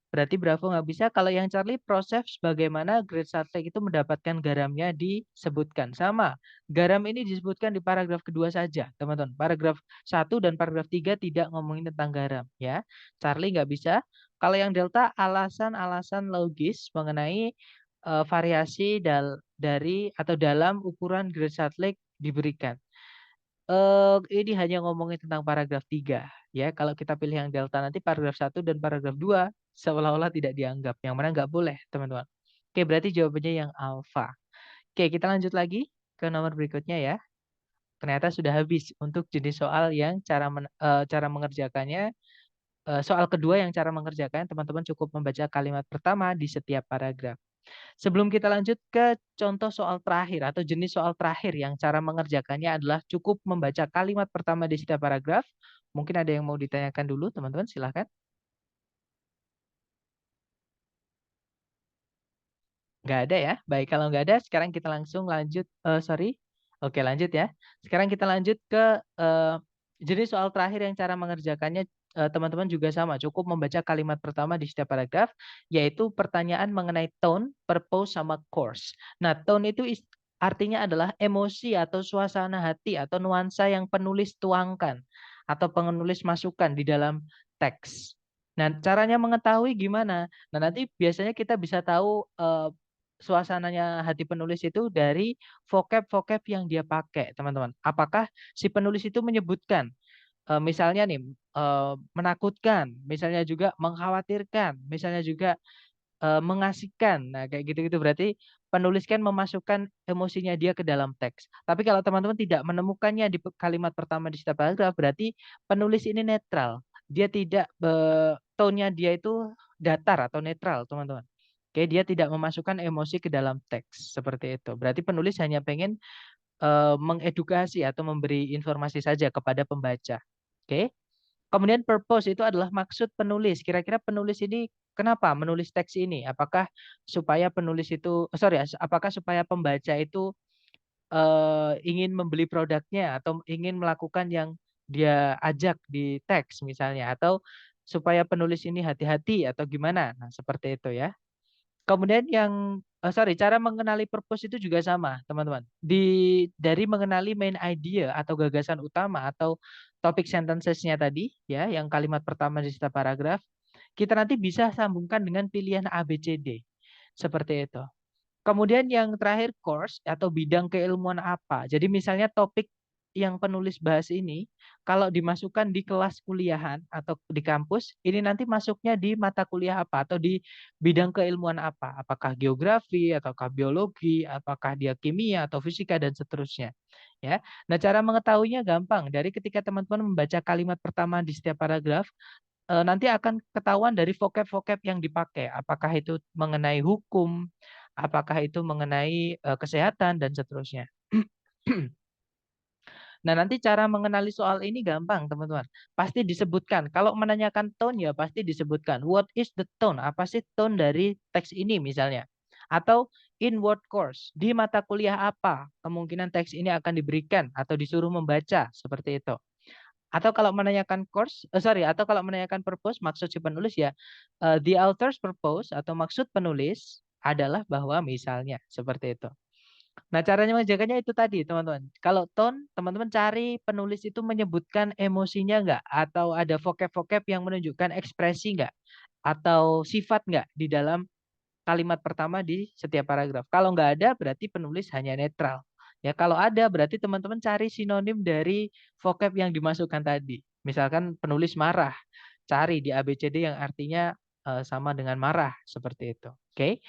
[SPEAKER 1] Berarti Bravo nggak bisa. Kalau yang Charlie, proses bagaimana Great Salt Lake itu mendapatkan garamnya disebutkan. Sama. Garam ini disebutkan di paragraf kedua saja, teman-teman. Paragraf 1 dan paragraf 3 tidak ngomongin tentang garam. Ya, Charlie nggak bisa. Kalau yang Delta, alasan-alasan logis mengenai variasi dari atau dalam ukuran Great Salt Lake diberikan. Ini hanya ngomongin tentang paragraf 3 ya. Kalau kita pilih yang delta nanti paragraf 1 dan paragraf 2 seolah-olah tidak dianggap. Yang mana nggak boleh, teman-teman. Oke, berarti jawabannya yang alfa. Oke, kita lanjut lagi ke nomor berikutnya ya. Ternyata sudah habis untuk jenis soal yang cara mengerjakannya. Soal kedua yang cara mengerjakan, teman-teman cukup membaca kalimat pertama di setiap paragraf. Sebelum kita lanjut ke contoh soal terakhir atau jenis soal terakhir yang cara mengerjakannya adalah cukup membaca kalimat pertama di setiap paragraf. Mungkin ada yang mau ditanyakan dulu, teman-teman, silahkan. Nggak ada ya? Baik, kalau nggak ada, sekarang kita langsung lanjut. Sorry. Oke, lanjut ya. Sekarang kita lanjut ke jenis soal terakhir yang cara mengerjakannya teman-teman juga sama. Cukup membaca kalimat pertama di setiap paragraf, yaitu pertanyaan mengenai tone, purpose, sama course. Nah, tone itu artinya adalah emosi atau suasana hati atau nuansa yang penulis tuangkan atau penulis masukkan di dalam teks. Nah, caranya mengetahui gimana? Nah, nanti biasanya kita bisa tahu suasananya hati penulis itu dari vocab-vocab yang dia pakai, teman-teman. Apakah si penulis itu menyebutkan, misalnya nih, menakutkan, misalnya juga mengkhawatirkan, misalnya juga mengasihkan. Nah, kayak gitu-gitu berarti penulis kan memasukkan emosinya dia ke dalam teks. Tapi kalau teman-teman tidak menemukannya di kalimat pertama di setiap paragraf, berarti penulis ini netral. Dia tidak tone-nya dia itu datar atau netral, teman-teman. Oke, dia tidak memasukkan emosi ke dalam teks seperti itu. Berarti penulis hanya pengen mengedukasi atau memberi informasi saja kepada pembaca. Oke. Kemudian purpose itu adalah maksud penulis. Kira-kira penulis ini kenapa menulis teks ini? Apakah supaya penulis itu, sorry, apakah supaya pembaca itu ingin membeli produknya atau ingin melakukan yang dia ajak di teks misalnya, atau supaya penulis ini hati-hati atau gimana? Nah, seperti itu ya. Kemudian yang sorry, cara mengenali purpose itu juga sama, teman-teman. Dari mengenali main idea atau gagasan utama atau topik sentences-nya tadi, ya, yang kalimat pertama di setiap paragraf, kita nanti bisa sambungkan dengan pilihan A, B, C, D. Seperti itu. Kemudian yang terakhir course atau bidang keilmuan apa. Jadi misalnya topik yang penulis bahas ini kalau dimasukkan di kelas kuliahan atau di kampus, ini nanti masuknya di mata kuliah apa atau di bidang keilmuan apa? Apakah geografi ataukah biologi, apakah dia kimia atau fisika dan seterusnya. Ya. Nah, cara mengetahuinya gampang. Dari ketika teman-teman membaca kalimat pertama di setiap paragraf, nanti akan ketahuan dari vocab-vocab yang dipakai. Apakah itu mengenai hukum, apakah itu mengenai kesehatan dan seterusnya. Nah, nanti cara mengenali soal ini gampang, teman-teman. Pasti disebutkan. Kalau menanyakan tone ya pasti disebutkan. What is the tone? Apa sih tone dari teks ini misalnya? Atau in what course? Di mata kuliah apa? Kemungkinan teks ini akan diberikan atau disuruh membaca seperti itu. Atau kalau menanyakan course, atau kalau menanyakan purpose, maksud si penulis ya, the author's purpose atau maksud penulis adalah bahwa misalnya seperti itu. Nah, caranya menjaganya itu tadi, teman-teman. Kalau tone, teman-teman cari penulis itu menyebutkan emosinya nggak? Atau ada vocab-vocab yang menunjukkan ekspresi nggak? Atau sifat nggak di dalam kalimat pertama di setiap paragraf. Kalau nggak ada, berarti penulis hanya netral. Ya, kalau ada, berarti teman-teman cari sinonim dari vocab yang dimasukkan tadi. Misalkan penulis marah, cari di ABCD yang artinya sama dengan marah, seperti itu. Oke?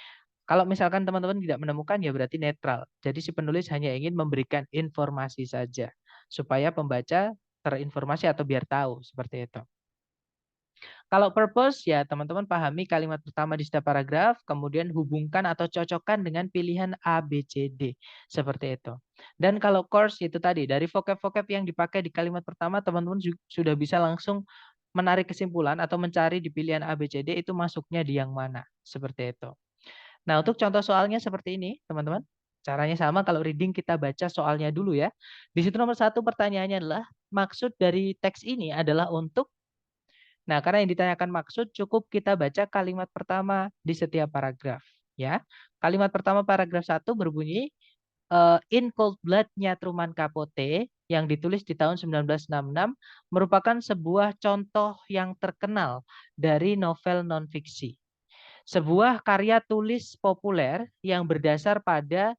[SPEAKER 1] Kalau misalkan teman-teman tidak menemukan ya berarti netral. Jadi si penulis hanya ingin memberikan informasi saja supaya pembaca terinformasi atau biar tahu seperti itu. Kalau purpose ya teman-teman pahami kalimat pertama di setiap paragraf, kemudian hubungkan atau cocokkan dengan pilihan A, B, C, D. Seperti itu. Dan kalau course itu tadi dari vocab-vocab yang dipakai di kalimat pertama teman-teman sudah bisa langsung menarik kesimpulan atau mencari di pilihan A, B, C, D itu masuknya di yang mana. Seperti itu. Nah, untuk contoh soalnya seperti ini, teman-teman. Caranya sama kalau reading kita baca soalnya dulu ya. Di situ nomor 1 pertanyaannya adalah maksud dari teks ini adalah untuk. Nah, karena yang ditanyakan maksud cukup kita baca kalimat pertama di setiap paragraf ya. Kalimat pertama paragraf 1 berbunyi In Cold Blood-nya Truman Capote yang ditulis di tahun 1966 merupakan sebuah contoh yang terkenal dari novel non-fiksi. Sebuah karya tulis populer yang berdasar pada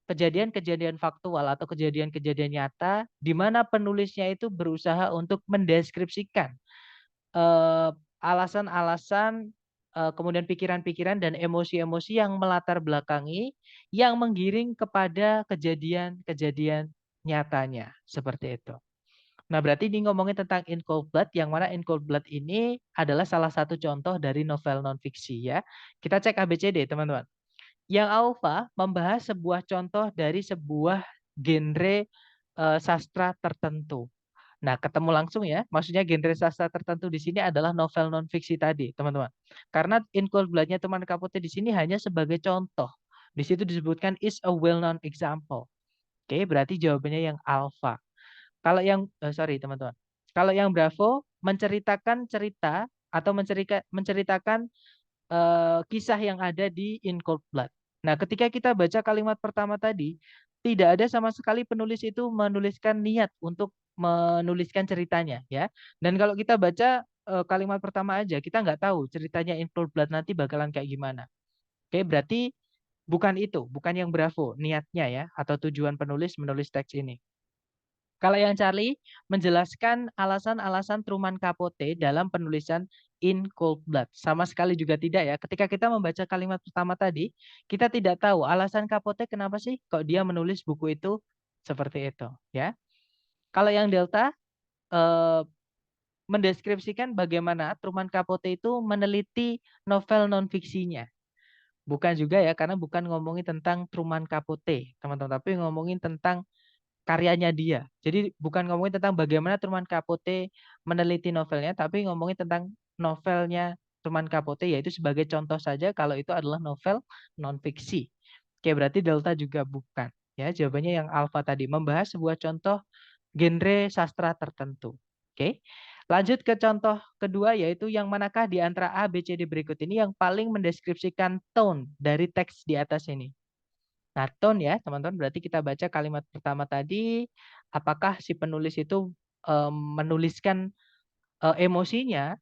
[SPEAKER 1] kejadian-kejadian faktual atau kejadian-kejadian nyata di mana penulisnya itu berusaha untuk mendeskripsikan eh, alasan-alasan, kemudian pikiran-pikiran dan emosi-emosi yang melatar belakangi, yang menggiring kepada kejadian-kejadian nyatanya. Seperti itu. Nah, berarti ini ngomongin tentang In Cold Blood, yang mana In Cold Blood ini adalah salah satu contoh dari novel non-fiksi ya. Kita cek ABCD, teman-teman. Yang alfa membahas sebuah contoh dari sebuah genre sastra tertentu. Nah, ketemu langsung ya. Maksudnya genre sastra tertentu di sini adalah novel non-fiksi tadi, teman-teman. Karena In Cold Blood-nya teman Capote di sini hanya sebagai contoh. Di situ disebutkan is a well-known example. Oke, berarti jawabannya yang alpha. Kalau yang, sorry teman-teman. Kalau yang Bravo menceritakan cerita atau menceritakan kisah yang ada di In Cold Blood. Nah, ketika kita baca kalimat pertama tadi, tidak ada sama sekali penulis itu menuliskan niat untuk menuliskan ceritanya, ya. Dan kalau kita baca kalimat pertama aja, kita nggak tahu ceritanya In Cold Blood nanti bakalan kayak gimana. Oke, berarti bukan itu, bukan yang Bravo niatnya ya, atau tujuan penulis menulis teks ini. Kalau yang Charlie menjelaskan alasan-alasan Truman Capote dalam penulisan In Cold Blood. Sama sekali juga tidak ya. Ketika kita membaca kalimat pertama tadi, kita tidak tahu alasan Capote kenapa sih kok dia menulis buku itu seperti itu ya. Kalau yang Delta eh, mendeskripsikan bagaimana Truman Capote itu meneliti novel non-fiksinya. Bukan juga ya, karena bukan ngomongin tentang Truman Capote, teman-teman, tapi ngomongin tentang karyanya dia. Jadi bukan ngomongin tentang bagaimana Truman Capote meneliti novelnya, tapi ngomongin tentang novelnya Truman Capote, yaitu sebagai contoh saja kalau itu adalah novel non-fiksi. Oke, berarti Delta juga bukan. Ya, jawabannya yang Alpha tadi, membahas sebuah contoh genre sastra tertentu. Oke. Lanjut ke contoh kedua, yaitu yang manakah di antara A, B, C, D berikut ini yang paling mendeskripsikan tone dari teks di atas ini. Nah, tone ya, teman-teman. Berarti kita baca kalimat pertama tadi, apakah si penulis itu menuliskan emosinya.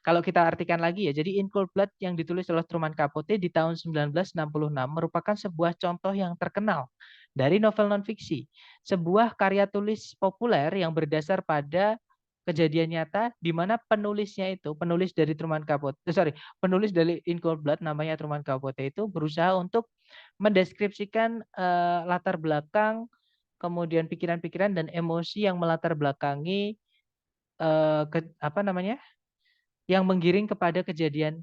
[SPEAKER 1] Kalau kita artikan lagi ya, jadi In Cold Blood yang ditulis oleh Truman Capote di tahun 1966 merupakan sebuah contoh yang terkenal dari novel non-fiksi. Sebuah karya tulis populer yang berdasar pada kejadian nyata di mana penulisnya itu, penulis dari Truman Capote, penulis dari In Cold Blood namanya Truman Capote itu berusaha untuk mendeskripsikan latar belakang, kemudian pikiran-pikiran dan emosi yang melatar belakangi apa namanya? Yang menggiring kepada kejadian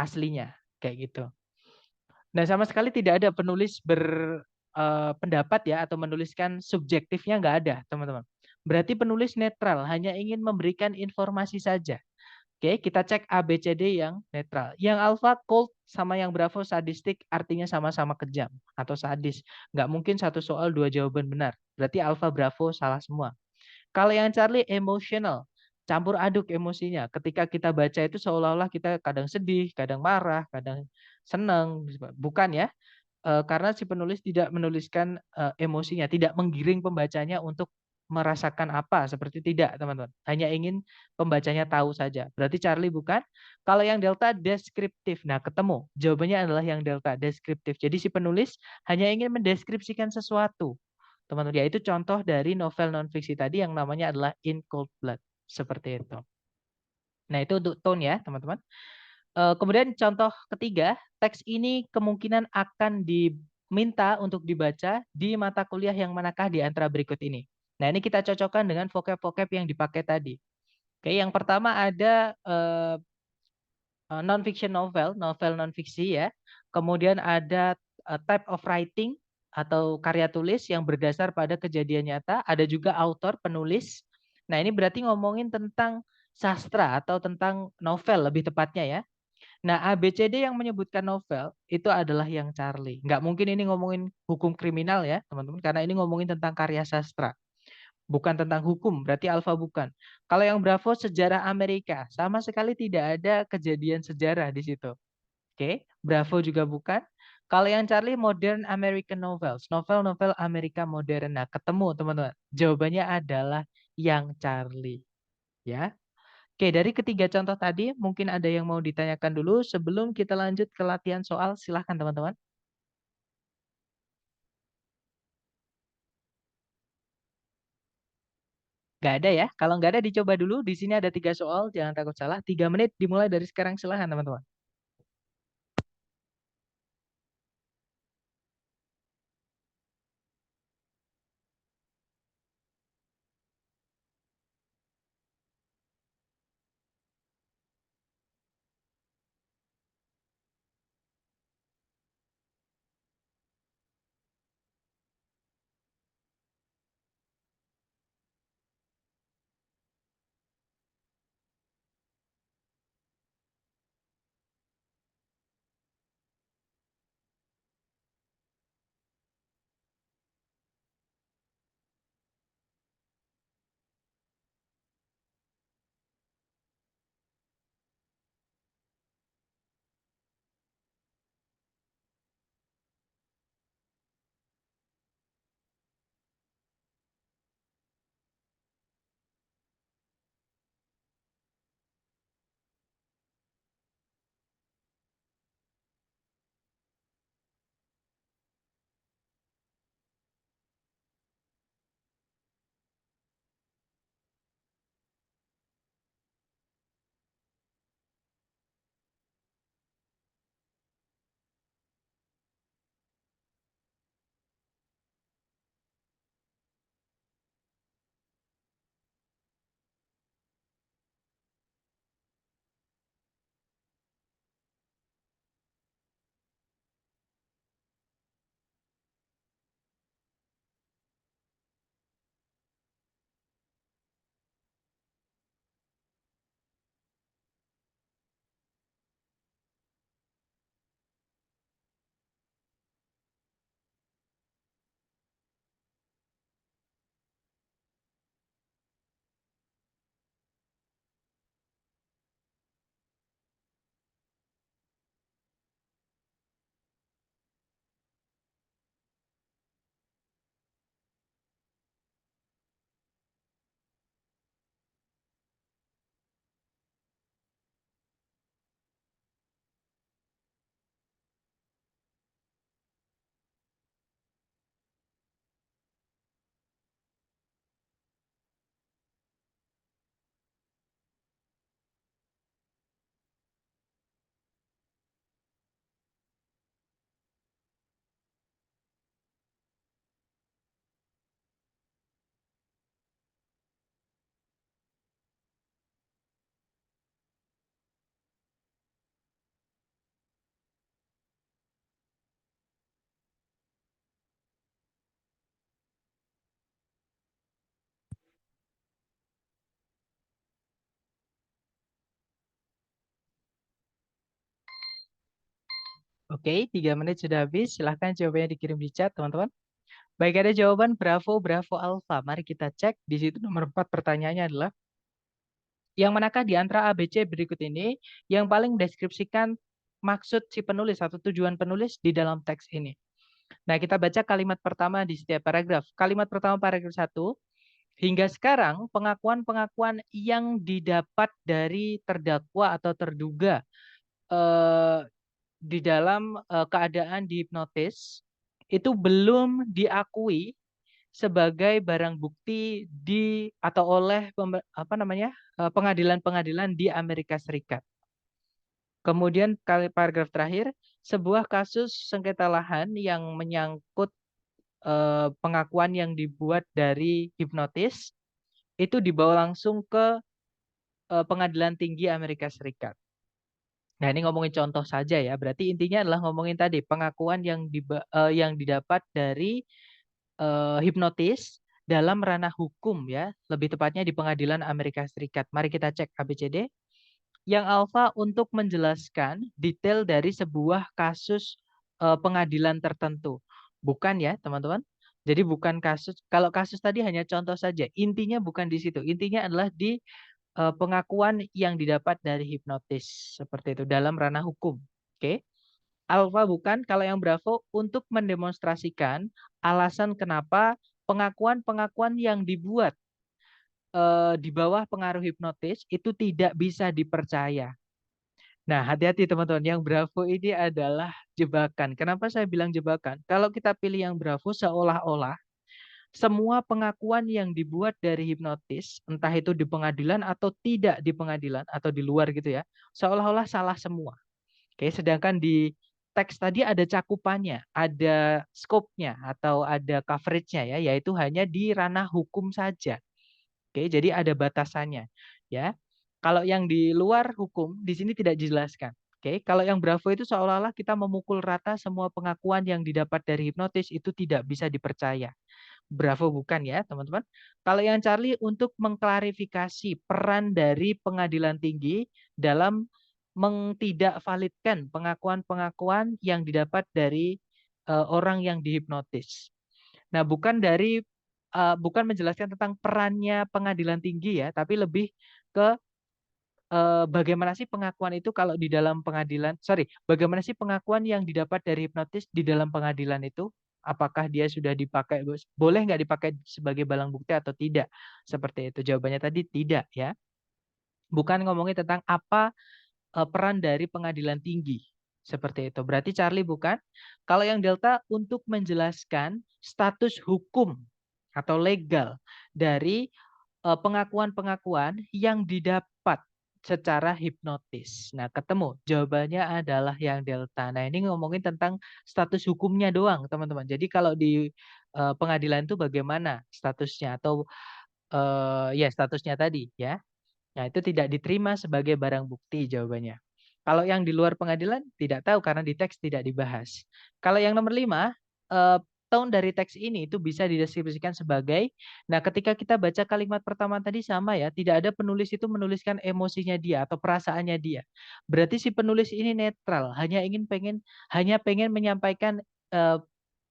[SPEAKER 1] aslinya, kayak gitu. Nah, sama sekali tidak ada penulis berpendapat ya atau menuliskan subjektifnya nggak ada, teman-teman. Berarti penulis netral, hanya ingin memberikan informasi saja. Oke, kita cek A, B, C, D yang netral. Yang alpha cold sama yang bravo sadistik artinya sama-sama kejam atau sadis. Nggak mungkin satu soal dua jawaban benar. Berarti alpha bravo salah semua. Kalau yang Charlie emotional, campur aduk emosinya. Ketika kita baca itu seolah-olah kita kadang sedih, kadang marah, kadang senang. Bukan ya, karena si penulis tidak menuliskan emosinya, tidak menggiring pembacanya untuk merasakan apa, seperti tidak, teman-teman. Hanya ingin pembacanya tahu saja. Berarti Charlie bukan. Kalau yang Delta deskriptif. Nah, ketemu. Jawabannya adalah yang Delta deskriptif. Jadi si penulis hanya ingin mendeskripsikan sesuatu. Teman-teman, yaitu contoh dari novel non-fiksi tadi yang namanya adalah In Cold Blood. Seperti itu. Nah, itu untuk tone ya, teman-teman. Kemudian contoh ketiga, teks ini kemungkinan akan diminta untuk dibaca di mata kuliah yang manakah di antara berikut ini. Nah, ini kita cocokkan dengan vocab-vocab yang dipakai tadi. Oke, yang pertama ada non-fiction novel, novel non-fiksi ya. Kemudian ada type of writing atau karya tulis yang berdasar pada kejadian nyata. Ada juga author, penulis. Nah, ini berarti ngomongin tentang sastra atau tentang novel lebih tepatnya ya. Nah, ABCD yang menyebutkan novel itu adalah yang Charlie. Nggak mungkin ini ngomongin hukum kriminal ya, teman-teman, karena ini ngomongin tentang karya sastra. Bukan tentang hukum, berarti Alfa bukan. Kalau yang Bravo sejarah Amerika, sama sekali tidak ada kejadian sejarah di situ. Oke, Bravo juga bukan. Kalau yang Charlie modern American novels, novel-novel Amerika modern. Nah, ketemu teman-teman. Jawabannya adalah yang Charlie. Ya, oke, dari ketiga contoh tadi, mungkin ada yang mau ditanyakan dulu sebelum kita lanjut ke latihan soal. Silahkan teman-teman. Nggak ada ya? Kalau nggak ada dicoba dulu. Di sini ada tiga soal, jangan takut salah. 3 menit dimulai dari sekarang. Silahkan teman-teman. Oke, 3 menit sudah habis. Silahkan jawabannya dikirim di chat, teman-teman. Baik, ada jawaban Bravo, Bravo, Alpha. Mari kita cek. Di situ nomor 4 pertanyaannya adalah, yang manakah di antara ABC berikut ini yang paling mendeskripsikan maksud si penulis atau tujuan penulis di dalam teks ini? Nah, kita baca kalimat pertama di setiap paragraf. Kalimat pertama paragraf 1. Hingga sekarang, pengakuan-pengakuan yang didapat dari terdakwa atau terduga eh, di dalam keadaan dihipnotis itu belum diakui sebagai barang bukti di atau oleh pengadilan-pengadilan di Amerika Serikat. Kemudian paragraf terakhir, sebuah kasus sengketa lahan yang menyangkut pengakuan yang dibuat dari hipnotis itu dibawa langsung ke Pengadilan Tinggi Amerika Serikat. Nah, ini ngomongin contoh saja ya. Berarti intinya adalah ngomongin tadi pengakuan yang didapat dari hipnotis dalam ranah hukum ya, lebih tepatnya di Pengadilan Amerika Serikat. Mari kita cek ABCD. Yang alfa untuk menjelaskan detail dari sebuah kasus pengadilan tertentu. Bukan ya, teman-teman. Jadi bukan kasus, kalau kasus tadi hanya contoh saja. Intinya bukan di situ. Intinya adalah di pengakuan yang didapat dari hipnotis seperti itu dalam ranah hukum. Oke. Alfa bukan, kalau yang Bravo untuk mendemonstrasikan alasan kenapa pengakuan-pengakuan yang dibuat di bawah pengaruh hipnotis itu tidak bisa dipercaya. Nah, hati-hati teman-teman, yang Bravo ini adalah jebakan. Kenapa saya bilang jebakan? Kalau kita pilih yang Bravo seolah-olah semua pengakuan yang dibuat dari hipnotis, entah itu di pengadilan atau tidak di pengadilan atau di luar gitu ya, seolah-olah salah semua. Oke, sedangkan di teks tadi ada cakupannya, ada scope-nya atau ada coverage-nya ya, yaitu hanya di ranah hukum saja. Oke, jadi ada batasannya ya. Kalau yang di luar hukum di sini tidak dijelaskan. Oke, kalau yang Bravo itu seolah-olah kita memukul rata semua pengakuan yang didapat dari hipnotis itu tidak bisa dipercaya. Bravo bukan ya, teman-teman. Kalau yang Charlie untuk mengklarifikasi peran dari pengadilan tinggi dalam tidak validkan pengakuan-pengakuan yang didapat dari orang yang dihipnotis. Nah, bukan menjelaskan tentang perannya pengadilan tinggi ya, tapi lebih ke bagaimana sih pengakuan itu kalau di dalam pengadilan, bagaimana sih pengakuan yang didapat dari hipnotis di dalam pengadilan itu? Apakah dia sudah dipakai, boleh nggak dipakai sebagai barang bukti atau tidak? Seperti itu. Jawabannya tadi tidak ya. Bukan ngomongin tentang apa peran dari pengadilan tinggi. Seperti itu. Berarti Charlie bukan. Kalau yang Delta untuk menjelaskan status hukum atau legal dari pengakuan-pengakuan yang didapat secara hipnotis. Nah, ketemu. Jawabannya adalah yang Delta. Nah, ini ngomongin tentang status hukumnya doang, teman-teman. Jadi kalau di pengadilan itu bagaimana statusnya atau ya statusnya tadi ya. Nah, itu tidak diterima sebagai barang bukti jawabannya. Kalau yang di luar pengadilan tidak tahu karena di teks tidak dibahas. Kalau yang nomor 5, tone dari teks ini itu bisa dideskripsikan sebagai, nah ketika kita baca kalimat pertama tadi sama ya, tidak ada penulis itu menuliskan emosinya dia atau perasaannya dia. Berarti si penulis ini netral, hanya pengen menyampaikan eh,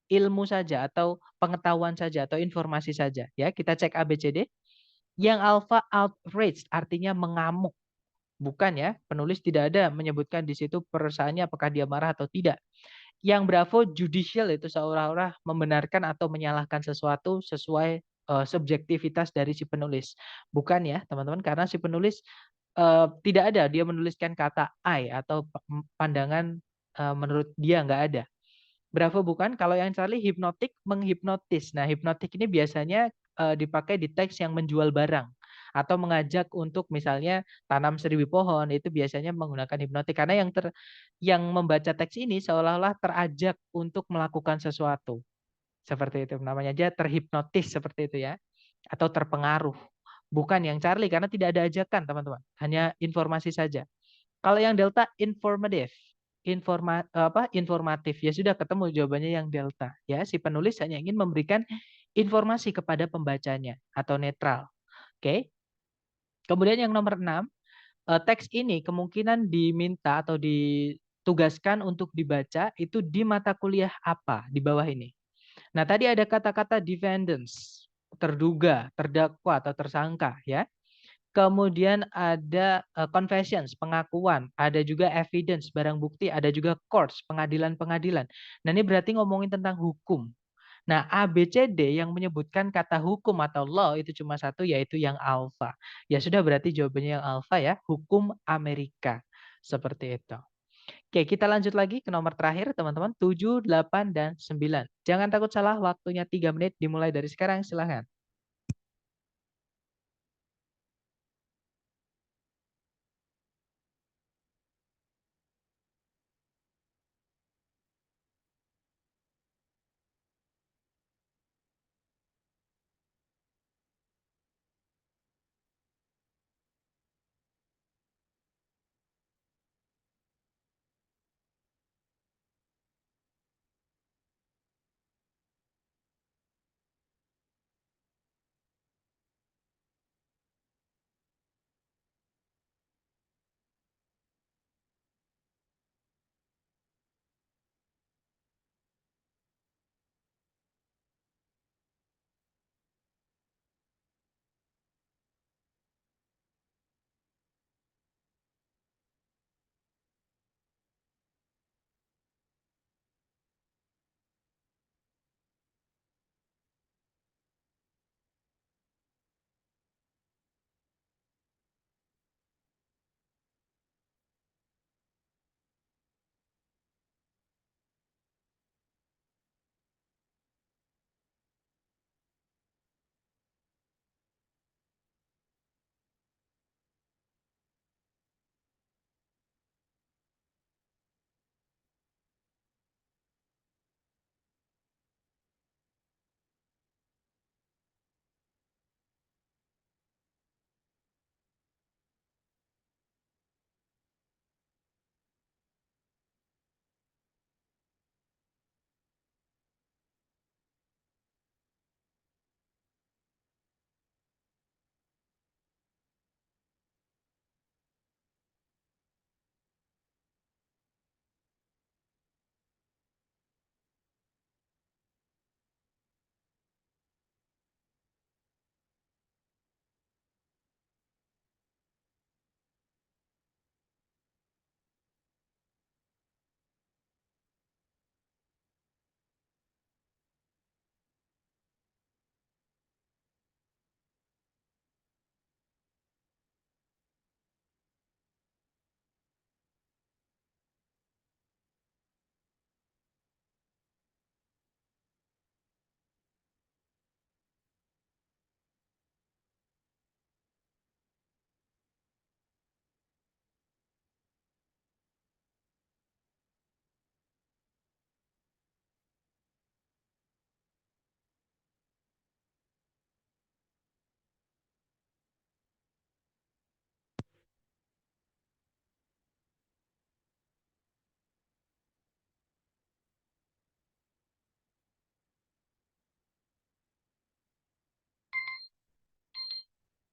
[SPEAKER 1] ilmu saja atau pengetahuan saja atau informasi saja ya. Kita cek ABCD. Yang alpha outraged artinya mengamuk. Bukan ya, penulis tidak ada menyebutkan di situ perasaannya apakah dia marah atau tidak. Yang Bravo judicial itu seolah-olah membenarkan atau menyalahkan sesuatu sesuai subjektivitas dari si penulis. Bukan ya, teman-teman, karena si penulis tidak ada dia menuliskan kata I atau pandangan menurut dia nggak ada. Bravo bukan. Kalau yang Charlie hipnotik menghipnotis. Nah, hipnotik ini biasanya dipakai di teks yang menjual barang atau mengajak untuk misalnya tanam 1.000 pohon itu biasanya menggunakan hipnotik karena yang membaca teks ini seolah-olah terajak untuk melakukan sesuatu. Seperti itu namanya aja terhipnotis seperti itu ya atau terpengaruh. Bukan yang Charlie karena tidak ada ajakan, teman-teman. Hanya informasi saja. Kalau yang delta informatif, informatif ya sudah ketemu jawabannya yang delta ya si penulis hanya ingin memberikan informasi kepada pembacanya atau netral. Oke. Kemudian yang nomor 6, teks ini kemungkinan diminta atau tugaskan untuk dibaca itu di mata kuliah apa di bawah ini. Nah, tadi ada kata-kata defendants, terduga, terdakwa atau tersangka ya. Kemudian ada confessions, pengakuan, ada juga evidence, barang bukti, ada juga courts, pengadilan-pengadilan. Nah, ini berarti ngomongin tentang hukum. Nah, A, B, C, D yang menyebutkan kata hukum atau law itu cuma satu, yaitu yang alpha. Ya sudah, berarti jawabannya yang alpha ya, hukum Amerika. Seperti itu. Oke, kita lanjut lagi ke nomor terakhir, teman-teman. 7, 8, dan 9. Jangan takut salah, waktunya 3 menit dimulai dari sekarang, silahkan.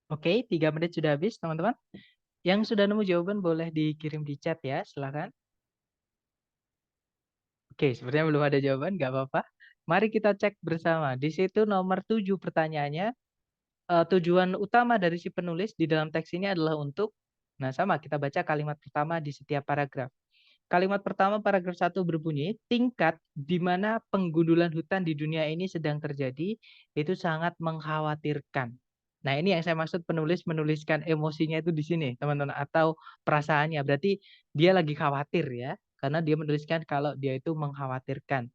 [SPEAKER 1] Oke, 3 menit sudah habis, teman-teman. Yang sudah nemu jawaban boleh dikirim di chat ya, silahkan. Oke, sepertinya belum ada jawaban, nggak apa-apa. Mari kita cek bersama. Di situ nomor 7 pertanyaannya, tujuan utama dari si penulis di dalam teks ini adalah untuk, nah sama, kita baca kalimat pertama di setiap paragraf. Kalimat pertama paragraf 1 berbunyi, tingkat di mana penggundulan hutan di dunia ini sedang terjadi itu sangat mengkhawatirkan. Nah, ini yang saya maksud penulis menuliskan emosinya itu di sini, teman-teman, atau perasaannya. Berarti dia lagi khawatir ya, karena dia menuliskan kalau dia itu mengkhawatirkan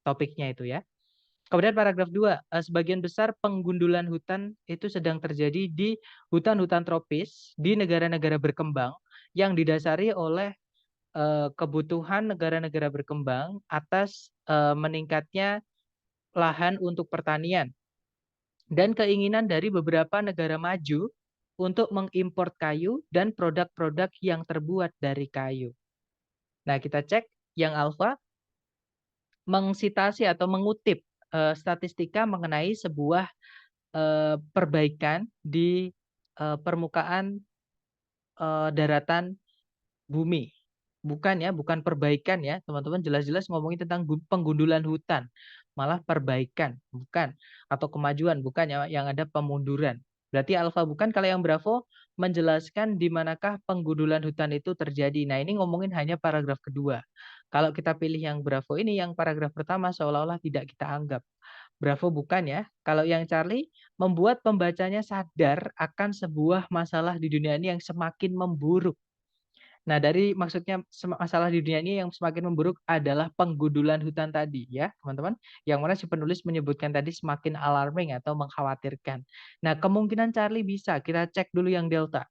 [SPEAKER 1] topiknya itu ya. Kemudian paragraf 2, sebagian besar penggundulan hutan itu sedang terjadi di hutan-hutan tropis di negara-negara berkembang yang didasari oleh kebutuhan negara-negara berkembang atas meningkatnya lahan untuk pertanian dan keinginan dari beberapa negara maju untuk mengimpor kayu dan produk-produk yang terbuat dari kayu. Nah, kita cek yang alfa mengsitasi atau mengutip statistika mengenai sebuah perbaikan di permukaan daratan bumi. Bukan ya, bukan perbaikan ya, teman-teman. Jelas-jelas ngomongin tentang penggundulan hutan. Malah perbaikan, bukan. Atau kemajuan, bukan ya, yang ada pemunduran. Berarti alfa bukan. Kalau yang bravo menjelaskan di manakah penggundulan hutan itu terjadi. Nah, ini ngomongin hanya paragraf kedua. Kalau kita pilih yang bravo ini, yang paragraf pertama seolah-olah tidak kita anggap. Bravo bukan ya. Kalau yang Charlie membuat pembacanya sadar akan sebuah masalah di dunia ini yang semakin memburuk. Nah, dari maksudnya masalah di dunia ini yang semakin memburuk adalah penggundulan hutan tadi ya, teman-teman. Yang mana si penulis menyebutkan tadi semakin alarming atau mengkhawatirkan. Nah, kemungkinan Charlie bisa kita cek dulu yang delta.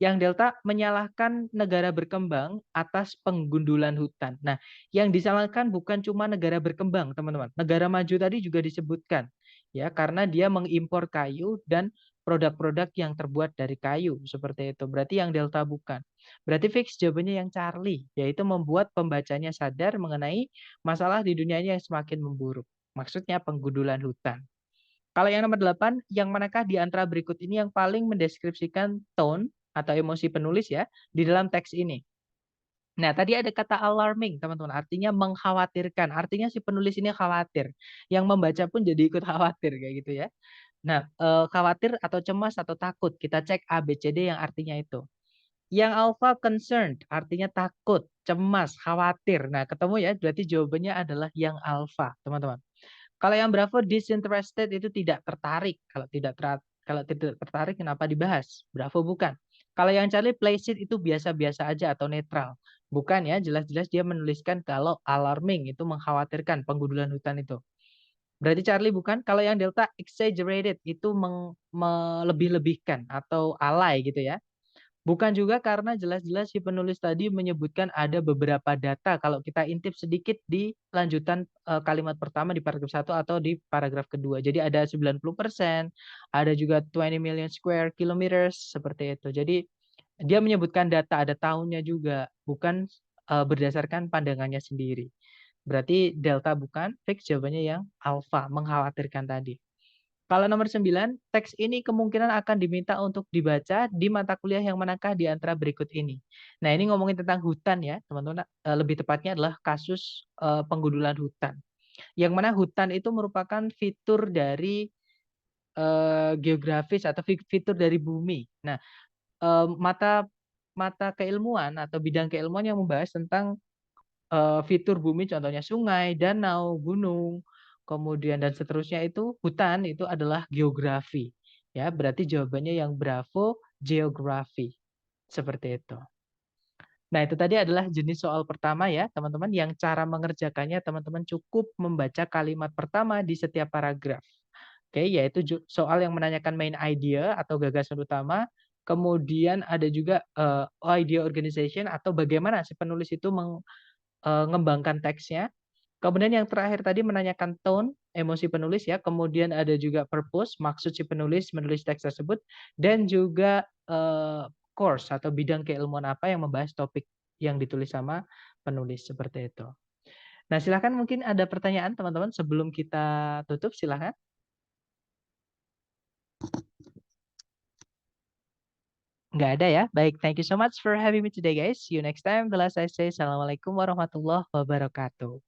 [SPEAKER 1] Yang delta menyalahkan negara berkembang atas penggundulan hutan. Nah, yang disalahkan bukan cuma negara berkembang, teman-teman. Negara maju tadi juga disebutkan, ya, karena dia mengimpor kayu dan produk-produk yang terbuat dari kayu seperti itu. Berarti yang delta bukan. Berarti fix jawabannya yang Charlie, yaitu membuat pembacanya sadar mengenai masalah di dunia ini yang semakin memburuk. Maksudnya penggundulan hutan. Kalau yang nomor 8, yang manakah di antara berikut ini yang paling mendeskripsikan tone atau emosi penulis ya di dalam teks ini? Nah, tadi ada kata alarming, teman-teman. Artinya mengkhawatirkan. Artinya si penulis ini khawatir. Yang membaca pun jadi ikut khawatir kayak gitu ya. Nah, khawatir atau cemas atau takut. Kita cek A, B, C, D yang artinya itu. Yang alpha concerned, artinya takut, cemas, khawatir. Nah, ketemu ya, berarti jawabannya adalah yang alpha, teman-teman. Kalau yang Bravo disinterested itu tidak tertarik. Kalau tidak tertarik kenapa dibahas? Bravo bukan. Kalau yang Charlie placid itu biasa-biasa aja atau netral. Bukan ya, jelas-jelas dia menuliskan kalau alarming itu mengkhawatirkan penggundulan hutan itu. Berarti Charlie bukan. Kalau yang Delta exaggerated itu melebih-lebihkan atau alay gitu ya. Bukan juga karena jelas-jelas si penulis tadi menyebutkan ada beberapa data kalau kita intip sedikit di lanjutan kalimat pertama di paragraf 1 atau di paragraf kedua. Jadi ada 90%, ada juga 20 million square kilometers seperti itu. Jadi dia menyebutkan data, ada tahunnya juga, bukan berdasarkan pandangannya sendiri. Berarti delta bukan, fix jawabannya yang alpha, mengkhawatirkan tadi. Kalau nomor 9, teks ini kemungkinan akan diminta untuk dibaca di mata kuliah yang manakah di antara berikut ini. Nah, ini ngomongin tentang hutan ya, teman-teman. Lebih tepatnya adalah kasus penggundulan hutan. Yang mana hutan itu merupakan fitur dari geografis atau fitur dari bumi. Nah, mata mata keilmuan atau bidang keilmuan yang membahas tentang fitur bumi, contohnya sungai, danau, gunung, kemudian dan seterusnya itu hutan itu adalah geografi. Ya, berarti jawabannya yang bravo, geografi. Seperti itu. Nah, itu tadi adalah jenis soal pertama ya, teman-teman, yang cara mengerjakannya teman-teman cukup membaca kalimat pertama di setiap paragraf. Oke, yaitu soal yang menanyakan main idea atau gagasan utama, kemudian ada juga idea organization atau bagaimana si penulis itu mengembangkan teksnya. Kemudian yang terakhir tadi menanyakan tone, emosi penulis ya. Kemudian ada juga purpose, maksud si penulis menulis teks tersebut. Dan juga course atau bidang keilmuan apa yang membahas topik yang ditulis sama penulis seperti itu. Nah, silahkan mungkin ada pertanyaan teman-teman sebelum kita tutup, silahkan. Nggak ada ya? Baik, thank you so much for having me today guys. See you next time. The last I say, Assalamualaikum warahmatullahi wabarakatuh.